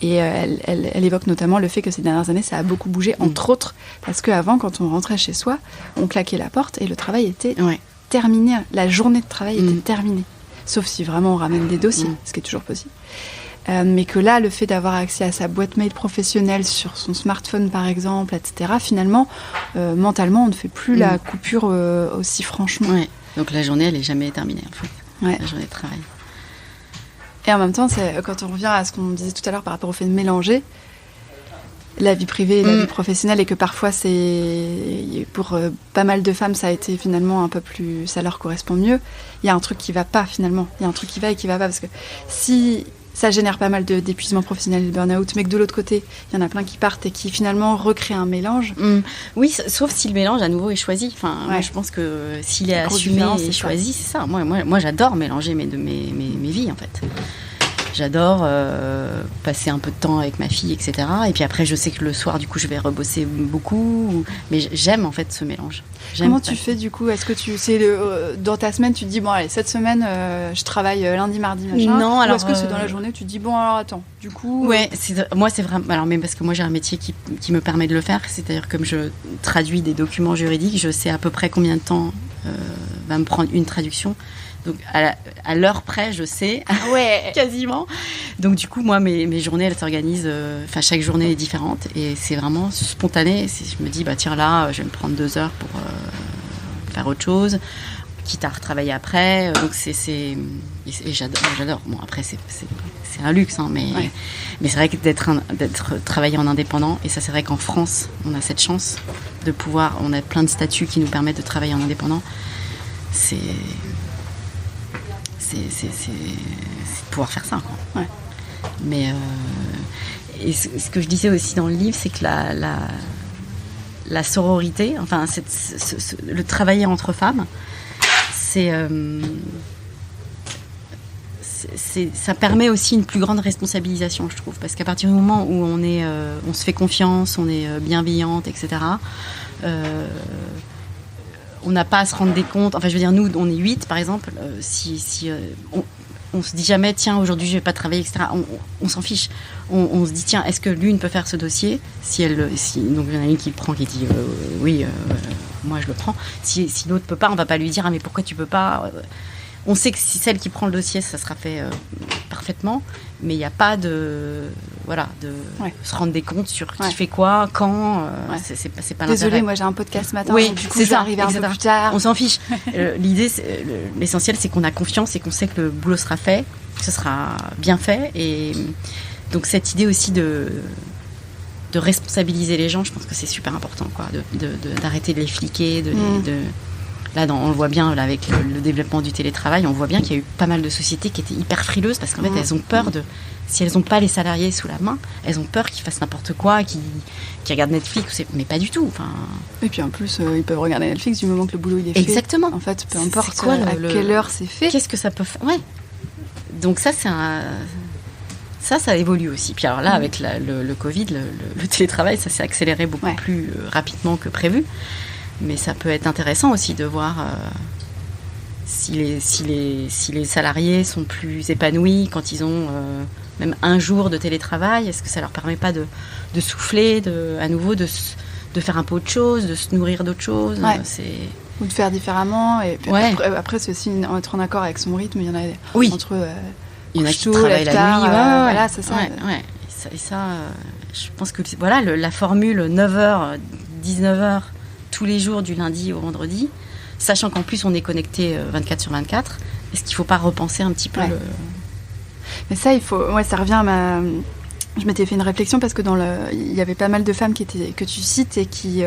Et elle évoque notamment le fait que ces dernières années, ça a beaucoup bougé, entre autres, parce qu'avant, quand on rentrait chez soi, on claquait la porte et le travail était terminé, la journée de travail était terminée. Sauf si vraiment on ramène des dossiers, ce qui est toujours possible. mais que là, le fait d'avoir accès à sa boîte mail professionnelle sur son smartphone, par exemple, etc., finalement, mentalement, on ne fait plus la coupure aussi franchement. Ouais. Donc la journée, elle n'est jamais terminée, en fait. La journée de travail. Et en même temps, quand on revient à ce qu'on disait tout à l'heure par rapport au fait de mélanger la vie privée et la vie professionnelle, et que parfois, pour pas mal de femmes, ça a été finalement un peu plus... ça leur correspond mieux. Il y a un truc qui va pas, finalement. Il y a un truc qui va et qui va pas, parce que si ça génère pas mal d'épuisement professionnel et de burn-out, mais que de l'autre côté, il y en a plein qui partent et qui finalement recréent un mélange. Oui, sauf si le mélange à nouveau est choisi. Enfin, moi, je pense que s'il est assumé et choisi, c'est ça. Moi, j'adore mélanger mes vies, en fait. J'adore passer un peu de temps avec ma fille, etc. Et puis après, je sais que le soir, du coup, je vais rebosser beaucoup. Mais j'aime, en fait, ce mélange. Comment tu fais, du coup ? Est-ce que dans ta semaine, tu te dis, bon, allez, cette semaine, je travaille lundi, mardi, machin. Non, alors... Ou est-ce que c'est dans la journée, tu te dis, bon, alors attends, du coup... Ouais, moi, c'est vraiment... Alors, mais parce que moi, j'ai un métier qui me permet de le faire. C'est-à-dire, comme je traduis des documents juridiques, je sais à peu près combien de temps va me prendre une traduction. Donc, à l'heure près, je sais, quasiment. Donc, du coup, moi, mes journées, elles s'organisent... Enfin, chaque journée est différente. Et c'est vraiment spontané. Je me dis, bah tiens, là, je vais me prendre 2 heures pour faire autre chose, quitte à retravailler après. Donc, et j'adore. Bon, après, c'est un luxe, hein, mais c'est vrai que d'être travaillé en indépendant, et ça, c'est vrai qu'en France, on a cette chance de pouvoir... On a plein de statuts qui nous permettent de travailler en indépendant. C'est de pouvoir faire ça, quoi. Ouais. Mais et ce que je disais aussi dans le livre, c'est que la sororité, enfin le travailler entre femmes, ça permet aussi une plus grande responsabilisation, je trouve, parce qu'à partir du moment où on se fait confiance, on est bienveillante, etc. On n'a pas à se rendre des comptes. Enfin, je veux dire, nous, on est 8, par exemple. On se dit jamais, tiens, aujourd'hui, je vais pas travailler, etc. On s'en fiche. On se dit, tiens, est-ce que l'une peut faire ce dossier ? Donc, il y en a une qui le prend, qui dit, oui, moi, je le prends. Si l'autre peut pas, on va pas lui dire, ah, mais pourquoi tu peux pas ? On sait que si celle qui prend le dossier, ça sera fait parfaitement, mais il n'y a pas de se rendre des comptes sur qui fait quoi, quand. C'est pas l'intérêt. Désolée, moi j'ai un podcast ce matin, oui, donc du coup je vais arriver un peu plus tard. On s'en fiche. L'essentiel, c'est qu'on a confiance et qu'on sait que le boulot sera fait, que ce sera bien fait. Et donc cette idée aussi de responsabiliser les gens, je pense que c'est super important, quoi, d'arrêter de les fliquer, Là, on le voit bien là, avec le développement du télétravail, on voit bien qu'il y a eu pas mal de sociétés qui étaient hyper frileuses parce qu'en fait, elles ont peur si elles n'ont pas les salariés sous la main, elles ont peur qu'ils fassent n'importe quoi, qu'ils regardent Netflix, mais pas du tout. Enfin... Et puis en plus, ils peuvent regarder Netflix du moment que le boulot il est fait. Exactement. En fait, peu importe à quelle heure c'est fait. Qu'est-ce que ça peut faire ? Ouais. Donc ça, ça évolue aussi. Puis alors là, avec le Covid, le télétravail, ça s'est accéléré beaucoup plus rapidement que prévu. Mais ça peut être intéressant aussi de voir si les salariés sont plus épanouis quand ils ont même un jour de télétravail. Est-ce que ça leur permet pas de souffler, à nouveau de faire un peu autre chose, de se nourrir d'autre chose, ou de faire différemment. Et puis après, c'est aussi être en accord avec son rythme. Il y en a entre il y en a qui travaillent la nuit. Voilà, c'est ça. Et ça, je pense que la formule 9h, 19h, tous les jours du lundi au vendredi, sachant qu'en plus on est connecté 24/24, est-ce qu'il ne faut pas repenser un petit peu Mais ça, ça revient à Je m'étais fait une réflexion parce que il y avait pas mal de femmes que tu cites et qui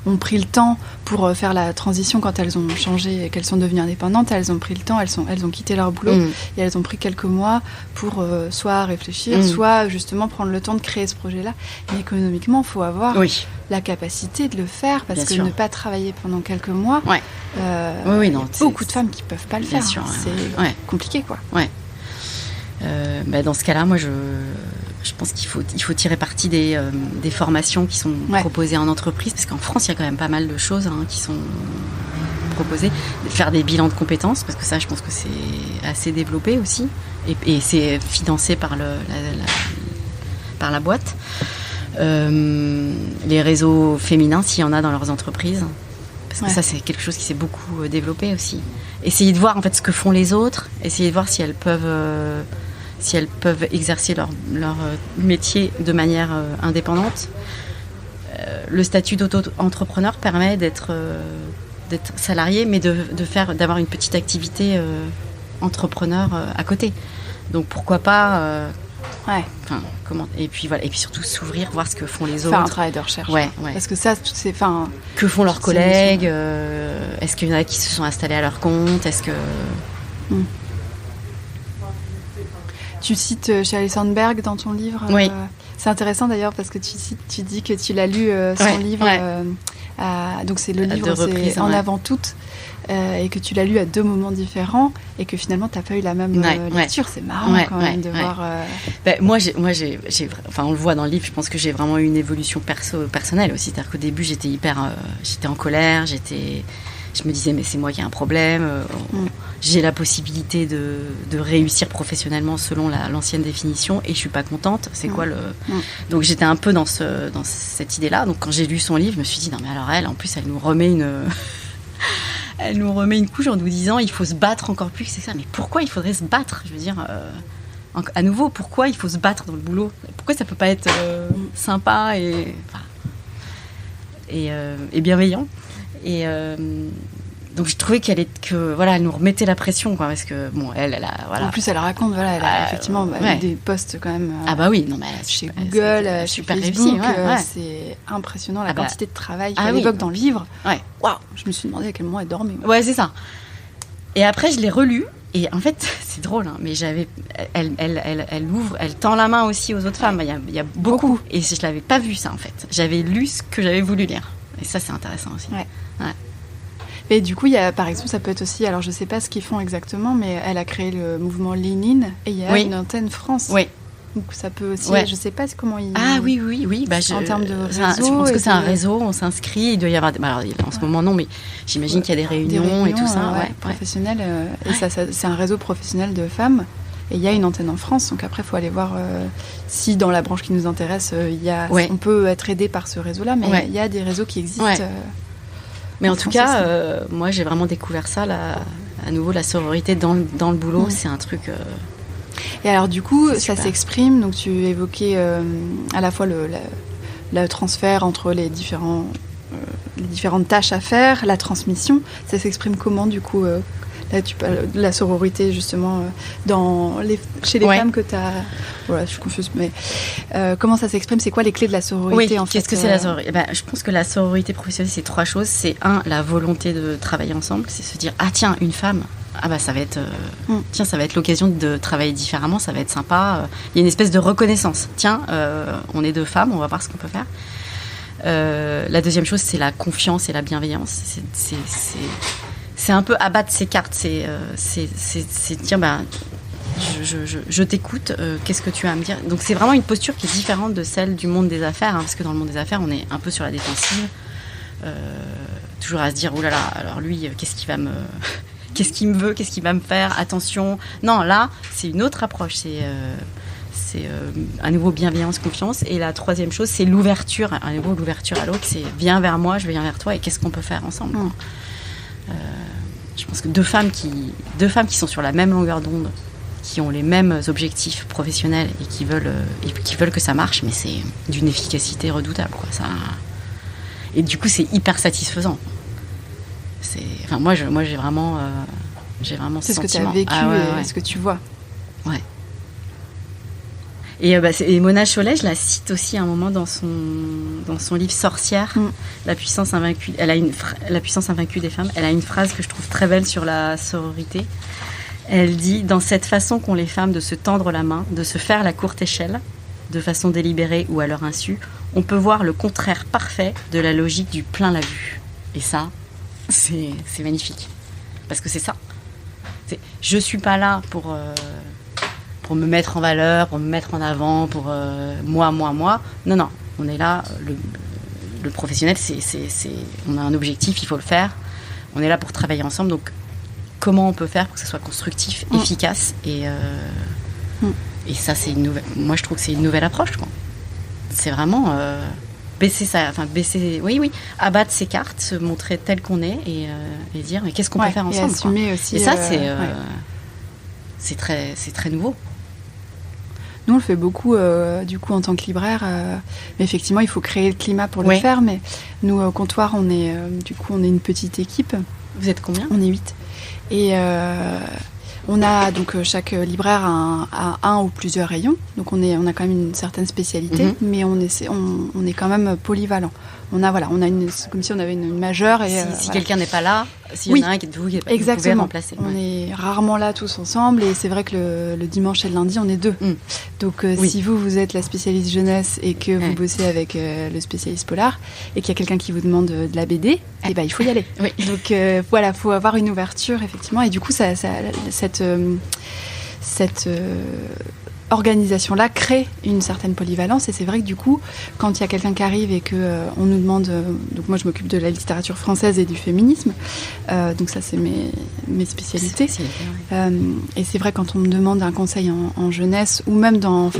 ont pris le temps pour faire la transition quand elles ont changé et qu'elles sont devenues indépendantes. Elles ont pris le temps, elles ont quitté leur boulot et elles ont pris quelques mois pour soit réfléchir, soit justement prendre le temps de créer ce projet-là. Mais économiquement, il faut avoir la capacité de le faire parce que ne pas travailler pendant quelques mois, beaucoup de femmes qui ne peuvent pas le faire. Sûr, c'est compliqué, quoi. Ouais. Dans ce cas-là, moi, je pense qu'il faut tirer parti des formations qui sont proposées en entreprise, parce qu'en France, il y a quand même pas mal de choses qui sont proposées. Faire des bilans de compétences, parce que ça, je pense que c'est assez développé aussi, et c'est financé par la boîte. Les réseaux féminins, s'il y en a dans leurs entreprises, parce que ça, c'est quelque chose qui s'est beaucoup développé aussi. Essayer de voir en fait ce que font les autres, essayer de voir si elles peuvent si elles peuvent exercer leur métier de manière indépendante. Le statut d'auto-entrepreneur permet d'être salarié, mais d'avoir une petite activité entrepreneur à côté. Donc pourquoi pas et puis voilà, et puis surtout s'ouvrir, voir ce que font les autres. Faire un travail de recherche. Ouais. Parce que ça, que font leurs collègues, est-ce qu'il y en a qui se sont installés à leur compte, est-ce que... Tu cites Sheryl Sandberg dans ton livre. Oui. C'est intéressant d'ailleurs parce que tu dis que tu l'as lu son livre. Donc c'est le livre, c'est En avant toutes. Et que tu l'as lu à 2 moments différents et que finalement tu n'as pas eu la même lecture. C'est marrant quand même de voir... Moi, on le voit dans le livre, je pense que j'ai vraiment eu une évolution personnelle aussi. C'est-à-dire qu'au début, j'étais en colère, je me disais mais c'est moi qui ai un problème, j'ai la possibilité de réussir professionnellement selon l'ancienne définition et je suis pas contente, c'est quoi le... Donc j'étais un peu dans cette idée-là. Donc quand j'ai lu son livre, je me suis dit non mais alors en plus elle nous remet une couche en nous disant il faut se battre encore plus, c'est ça. Mais pourquoi il faudrait se battre? Je veux dire, à nouveau, pourquoi il faut se battre dans le boulot? Pourquoi ça peut pas être sympa et bienveillant? Et donc je trouvais qu'elle nous remettait la pression, quoi, parce que bon, elle a voilà. En plus elle raconte, elle a effectivement des posts quand même. Bah oui, non mais chez Google, chez Facebook, réussi, c'est impressionnant la quantité de travail qu'elle évoque dans le livre. Waouh, je me suis demandé à quel moment elle dormait. Ouais, c'est ça. Et après je l'ai relu. Et en fait, c'est drôle, hein, mais elle tend la main aussi aux autres femmes. Il y a beaucoup. Et je l'avais pas vu ça en fait. J'avais lu ce que j'avais voulu lire. Et ça, c'est intéressant aussi. Ouais. Et du coup, il y a, par exemple, ça peut être aussi, alors je sais pas ce qu'ils font exactement, mais elle a créé le mouvement Lean In et il y a une antenne France. Oui. Donc ça peut aussi, je sais pas comment ils... Ah oui. En termes de réseau. Je pense que c'est un réseau, on s'inscrit, il doit y avoir... Alors, en ce moment, non, mais j'imagine qu'il y a des réunions et tout ça. Professionnelles. Et ça, c'est un réseau professionnel de femmes. Et il y a une antenne en France, donc après, il faut aller voir si dans la branche qui nous intéresse, on peut être aidé par ce réseau-là, mais il y a des réseaux qui existent. Mais en tout cas, moi, j'ai vraiment découvert ça, à nouveau, la sororité dans le boulot, c'est un truc... Et alors, du coup, ça s'exprime, donc tu évoquais à la fois le transfert entre les différentes tâches à faire, la transmission, ça s'exprime comment, du coup là, tu parles de la sororité, justement, chez les femmes que tu as... Voilà, je suis confuse, mais comment ça s'exprime? C'est quoi les clés de la sororité, en fait? Qu'est-ce que c'est la sororité? Je pense que la sororité professionnelle, c'est 3 choses. C'est la volonté de travailler ensemble. C'est se dire, tiens, une femme, ça va être... Tiens, ça va être l'occasion de travailler différemment, ça va être sympa. Il y a une espèce de reconnaissance. Tiens, on est 2 femmes, on va voir ce qu'on peut faire. La deuxième chose, c'est la confiance et la bienveillance. C'est un peu abattre ses cartes. C'est dire, je t'écoute, qu'est-ce que tu as à me dire? Donc c'est vraiment une posture qui est différente de celle du monde des affaires, parce que dans le monde des affaires, on est un peu sur la défensive, toujours à se dire, oh là là, alors lui, qu'est-ce qu'il me veut, qu'est-ce qu'il va me faire, attention. Non, là, c'est une autre approche, c'est à nouveau bienveillance, confiance. Et la troisième chose, c'est l'ouverture, à nouveau l'ouverture à l'autre, c'est viens vers moi, je viens vers toi, et qu'est-ce qu'on peut faire ensemble. Je pense que deux femmes qui sont sur la même longueur d'onde, qui ont les mêmes objectifs professionnels et qui veulent que ça marche, mais c'est d'une efficacité redoutable, quoi. Ça... Et du coup, c'est hyper satisfaisant. Moi, j'ai vraiment c'est ce sentiment. Que tu as vécu et ce que tu vois. Ouais. Et Mona Chollet, je la cite aussi à un moment dans son livre Sorcière, La puissance invaincue. La puissance invaincue des femmes. Elle a une phrase que je trouve très belle sur la sororité. Elle dit: dans cette façon qu'ont les femmes de se tendre la main, de se faire la courte échelle, de façon délibérée ou à leur insu, on peut voir le contraire parfait de la logique du plein la vue. Et ça, c'est magnifique. Parce que c'est ça. Je suis pas là pour me mettre en valeur, pour me mettre en avant, pour moi. Non, on est là, le professionnel, on a un objectif, il faut le faire. On est là pour travailler ensemble, donc comment on peut faire pour que ça soit constructif, efficace, et ça, c'est une nouvelle... Moi, je trouve que c'est une nouvelle approche, quoi. C'est vraiment abattre ses cartes, se montrer tel qu'on est, et dire mais qu'est-ce qu'on peut faire ensemble, et assumer aussi. Et ça, c'est très nouveau. Nous, on le fait beaucoup, du coup, en tant que libraire. Mais effectivement, il faut créer le climat pour le faire. Mais nous, au comptoir, on est une petite équipe. Vous êtes combien ? On est 8. Et on a donc chaque libraire a un ou plusieurs rayons. Donc on a quand même une certaine spécialité, mais on est quand même polyvalent. C'est comme si on avait une majeure. Et, si quelqu'un n'est pas là, s'il y en a un qui vous pouvez remplacer. On est rarement là tous ensemble, et c'est vrai que le dimanche et le lundi, on est 2. Donc si vous êtes la spécialiste jeunesse et que vous bossez avec le spécialiste polar, et qu'il y a quelqu'un qui vous demande de la BD, il faut y aller. Donc voilà, faut avoir une ouverture, effectivement. Et du coup, cette organisation-là crée une certaine polyvalence, et c'est vrai que du coup, quand il y a quelqu'un qui arrive et qu'on nous demande... donc moi, je m'occupe de la littérature française et du féminisme, donc ça, c'est mes spécialités. Et c'est vrai, quand on me demande un conseil en jeunesse, ou même en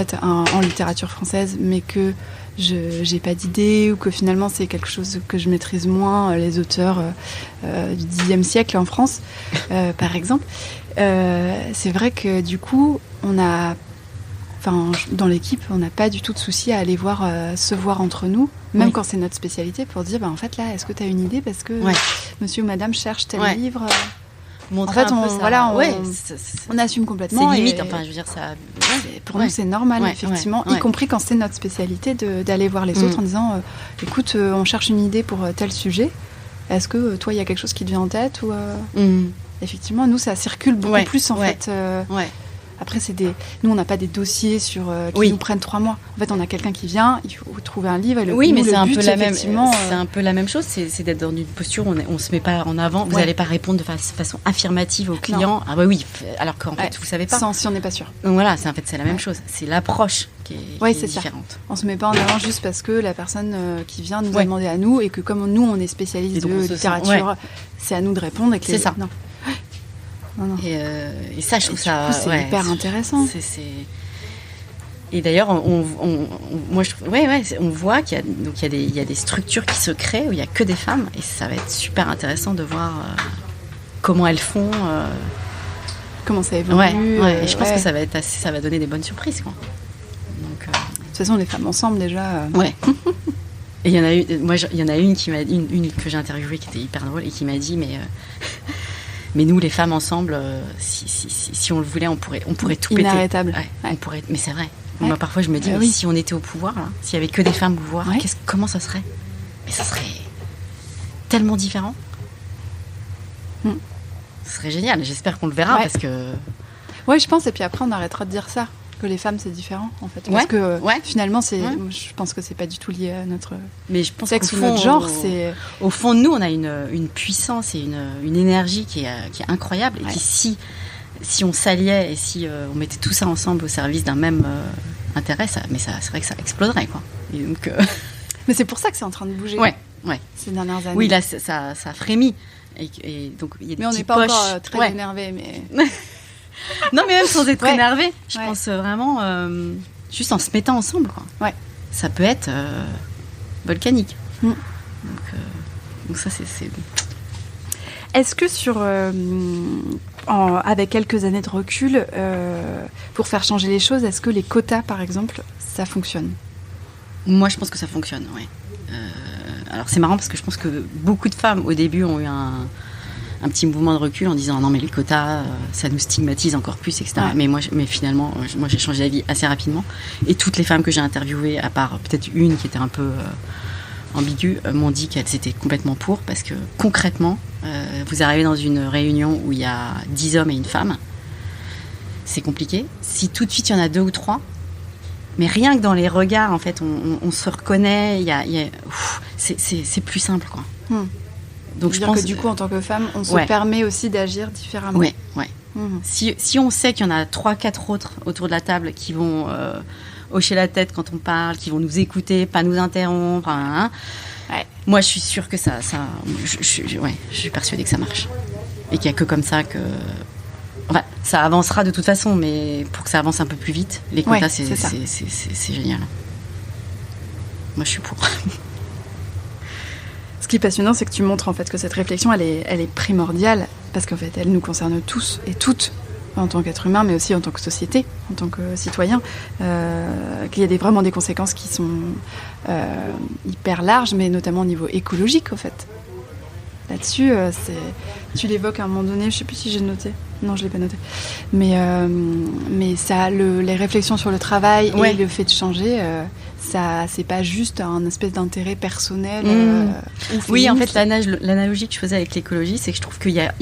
littérature française, mais que j'ai pas d'idée, ou que finalement c'est quelque chose que je maîtrise moins, les auteurs du Xe siècle en France, par exemple, c'est vrai que du coup, dans l'équipe, on n'a pas du tout de souci à aller se voir entre nous, même quand c'est notre spécialité, pour dire, en fait, là, est-ce que tu as une idée, parce que monsieur ou madame cherche tel livre Montrer on assume complètement. C'est limite, je veux dire, ça... Pour nous, c'est normal, effectivement, y compris quand c'est notre spécialité, d'aller voir les autres en disant, écoute, on cherche une idée pour tel sujet, est-ce que toi, il y a quelque chose qui te vient en tête ou, Effectivement, nous, ça circule beaucoup plus, en fait. Après, nous, on n'a pas des dossiers qui nous prennent 3 mois. En fait, on a quelqu'un qui vient, il faut trouver un livre. Mais c'est un peu la même chose. C'est d'être dans une posture où on ne se met pas en avant. Vous n'allez pas répondre de façon affirmative au client. Ah oui, alors qu'en fait, vous ne savez pas. Si on n'est pas sûr. Donc voilà, c'est la même chose. C'est l'approche qui est différente. On ne se met pas en avant juste parce que la personne qui vient nous a demandé à nous, et que comme nous, on est spécialiste de littérature, c'est à nous de répondre. C'est ça. Non. Et ça, je trouve ça... c'est hyper intéressant. Et d'ailleurs, on voit qu'il y a des structures qui se créent où il n'y a que des femmes, et ça va être super intéressant de voir comment elles font. Comment ça évolue. Et je pense que ça va donner des bonnes surprises, quoi. Donc, de toute façon, les femmes ensemble, déjà... Et il y en a une que j'ai interviewée qui était hyper drôle et qui m'a dit, mais nous, les femmes ensemble, si on le voulait, on pourrait tout péter. Inarrêtable. On pourrait, mais c'est vrai. Moi, parfois, je me dis, si on était au pouvoir, là, s'il y avait que des femmes au pouvoir, comment ça serait ? Mais ça serait tellement différent. Ce serait génial. J'espère qu'on le verra parce que... Oui, je pense. Et puis après, on arrêtera de dire ça. Que les femmes, c'est différent, en fait. Parce que finalement, je pense que c'est pas du tout lié à notre sexe ou notre genre. Au fond de nous, on a une puissance et une énergie qui est incroyable. Et qui, si on s'alliait et si on mettait tout ça ensemble au service d'un même intérêt, c'est vrai que ça exploserait, quoi. Et donc, mais c'est pour ça que c'est en train de bouger. Ces dernières années. Oui, là, ça frémit. Et donc, il y a des mais on n'est pas encore très énervés, mais... Non, mais même sans être énervé, je pense vraiment juste en se mettant ensemble, quoi. Ça peut être volcanique. Donc ça, c'est... Est-ce que avec quelques années de recul, pour faire changer les choses, est-ce que les quotas, par exemple, ça fonctionne ? Moi, je pense que ça fonctionne, alors c'est marrant parce que je pense que beaucoup de femmes, au début, ont eu un petit mouvement de recul en disant non mais les quotas ça nous stigmatise encore plus, etc. Mais finalement j'ai changé d'avis assez rapidement, et toutes les femmes que j'ai interviewées, à part peut-être une qui était un peu ambiguë, m'ont dit qu'elles étaient complètement pour, parce que concrètement vous arrivez dans une réunion où il y a 10 hommes et une femme, c'est compliqué. Si tout de suite il y en a 2 ou 3, mais rien que dans les regards, en fait, on se reconnaît, c'est plus simple, quoi. Donc je pense que du coup, en tant que femme, on se permet aussi d'agir différemment. Si on sait qu'il y en a 3-4 autres autour de la table qui vont hocher la tête quand on parle, qui vont nous écouter, pas nous interrompre, moi je suis sûre que je suis persuadée que ça marche. Et qu'il n'y a que comme ça que... Enfin, ça avancera de toute façon, mais pour que ça avance un peu plus vite, les quotas, c'est génial. Moi je suis pour. Ce qui est passionnant, c'est que tu montres en fait que cette réflexion, elle est primordiale, parce qu'en fait, elle nous concerne tous et toutes. en tant qu'être humain, mais aussi en tant que société, en tant que citoyen, qu'il y a vraiment des conséquences qui sont hyper larges, mais notamment au niveau écologique, au fait. Là-dessus, tu l'évoques à un moment donné, je ne sais plus si j'ai noté. Non, je ne l'ai pas noté. Mais ça, les réflexions sur le travail et le fait de changer, ça, c'est pas juste un espèce d'intérêt personnel. Oui, en fait, l'analogie que je faisais avec l'écologie, c'est que je trouve qu'il y a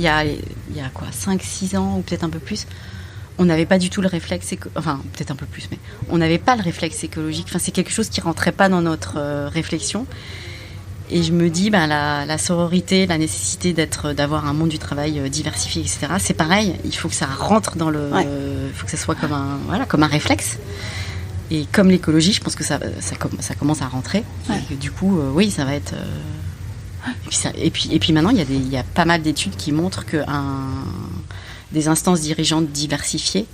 quoi, 5-6 ans, ou peut-être un peu plus, on n'avait pas du tout le réflexe, enfin, peut-être un peu plus, mais on n'avait pas le réflexe écologique. Enfin, c'est quelque chose qui rentrait pas dans notre réflexion. Et je me dis, la sororité, la nécessité d'avoir un monde du travail diversifié, etc. C'est pareil. Il faut que ça rentre dans le, faut que ça soit comme un réflexe. Et comme l'écologie, je pense que ça commence à rentrer. Ouais. Et du coup, oui, ça va être. Et puis maintenant, il y a pas mal d'études qui montrent que des instances dirigeantes diversifiées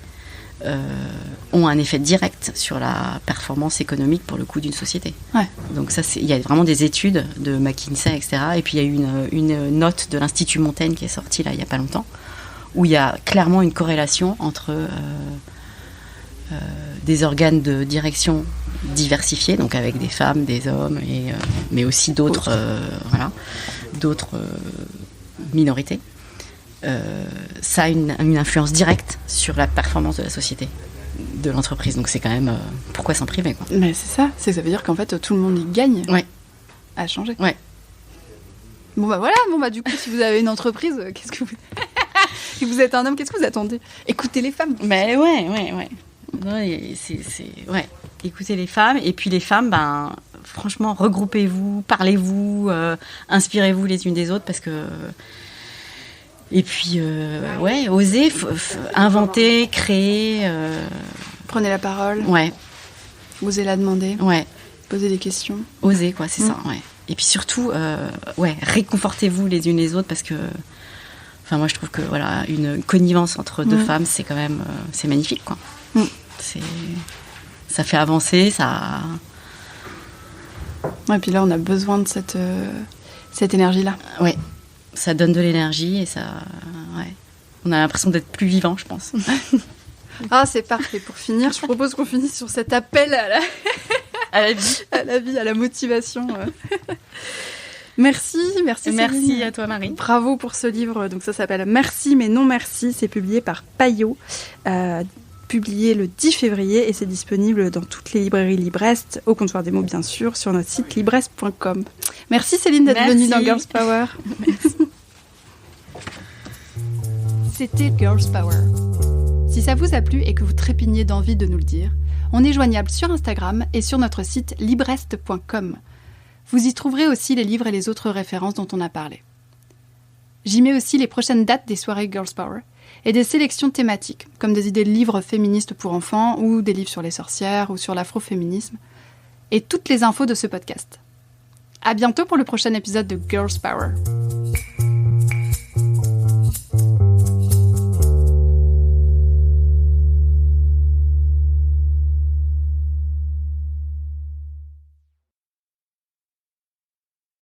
ont un effet direct sur la performance économique, pour le coup, d'une société. Ouais. Donc ça, il y a vraiment des études de McKinsey, etc. Et puis il y a eu une note de l'Institut Montaigne qui est sortie là il y a pas longtemps, où il y a clairement une corrélation entre des organes de direction diversifiés, donc avec des femmes, des hommes, mais aussi d'autres minorités. Ça a une influence directe sur la performance de la société, de l'entreprise. Donc c'est quand même pourquoi s'en priver, quoi. Mais c'est ça, ça veut dire qu'en fait tout le monde y gagne. Ouais. À changer. Ouais. Bon du coup, si vous avez une entreprise, qu'est-ce que vous si vous êtes un homme, qu'est-ce que vous attendez? Écoutez les femmes. Mais ouais. Non, ouais. Écoutez les femmes, et puis les femmes, franchement, regroupez-vous, parlez-vous, inspirez-vous les unes des autres, parce que. Et puis, osez, inventer, créer. Prenez la parole. Ouais. Osez la demander. Ouais. Poser des questions. Osez, quoi, c'est ça, ouais. Et puis surtout, réconfortez-vous les unes les autres, parce que. Enfin, moi, je trouve que, une connivence entre deux femmes, c'est quand même. C'est magnifique, quoi. Ça fait avancer, ça. Ouais, et puis là, on a besoin de cette énergie-là. Ouais. Ça donne de l'énergie et ça. Ouais. On a l'impression d'être plus vivant, je pense. Ah, c'est parfait. Pour finir, je propose qu'on finisse sur cet appel à la vie. À la vie, à la motivation. Merci Céline. Merci à toi, Marie. Bravo pour ce livre. Donc ça s'appelle Merci mais non merci. C'est publié par Payot. Publié le 10 février et c'est disponible dans toutes les librairies Librest, au comptoir des mots bien sûr, sur notre site librest.com. Merci Céline d'être venue dans Girls Power. Merci. C'était Girls Power. Si ça vous a plu et que vous trépignez d'envie de nous le dire, on est joignable sur Instagram et sur notre site librest.com. Vous y trouverez aussi les livres et les autres références dont on a parlé. J'y mets aussi les prochaines dates des soirées Girls Power et des sélections thématiques, comme des idées de livres féministes pour enfants ou des livres sur les sorcières ou sur l'afroféminisme, et toutes les infos de ce podcast. À bientôt pour le prochain épisode de Girls Power.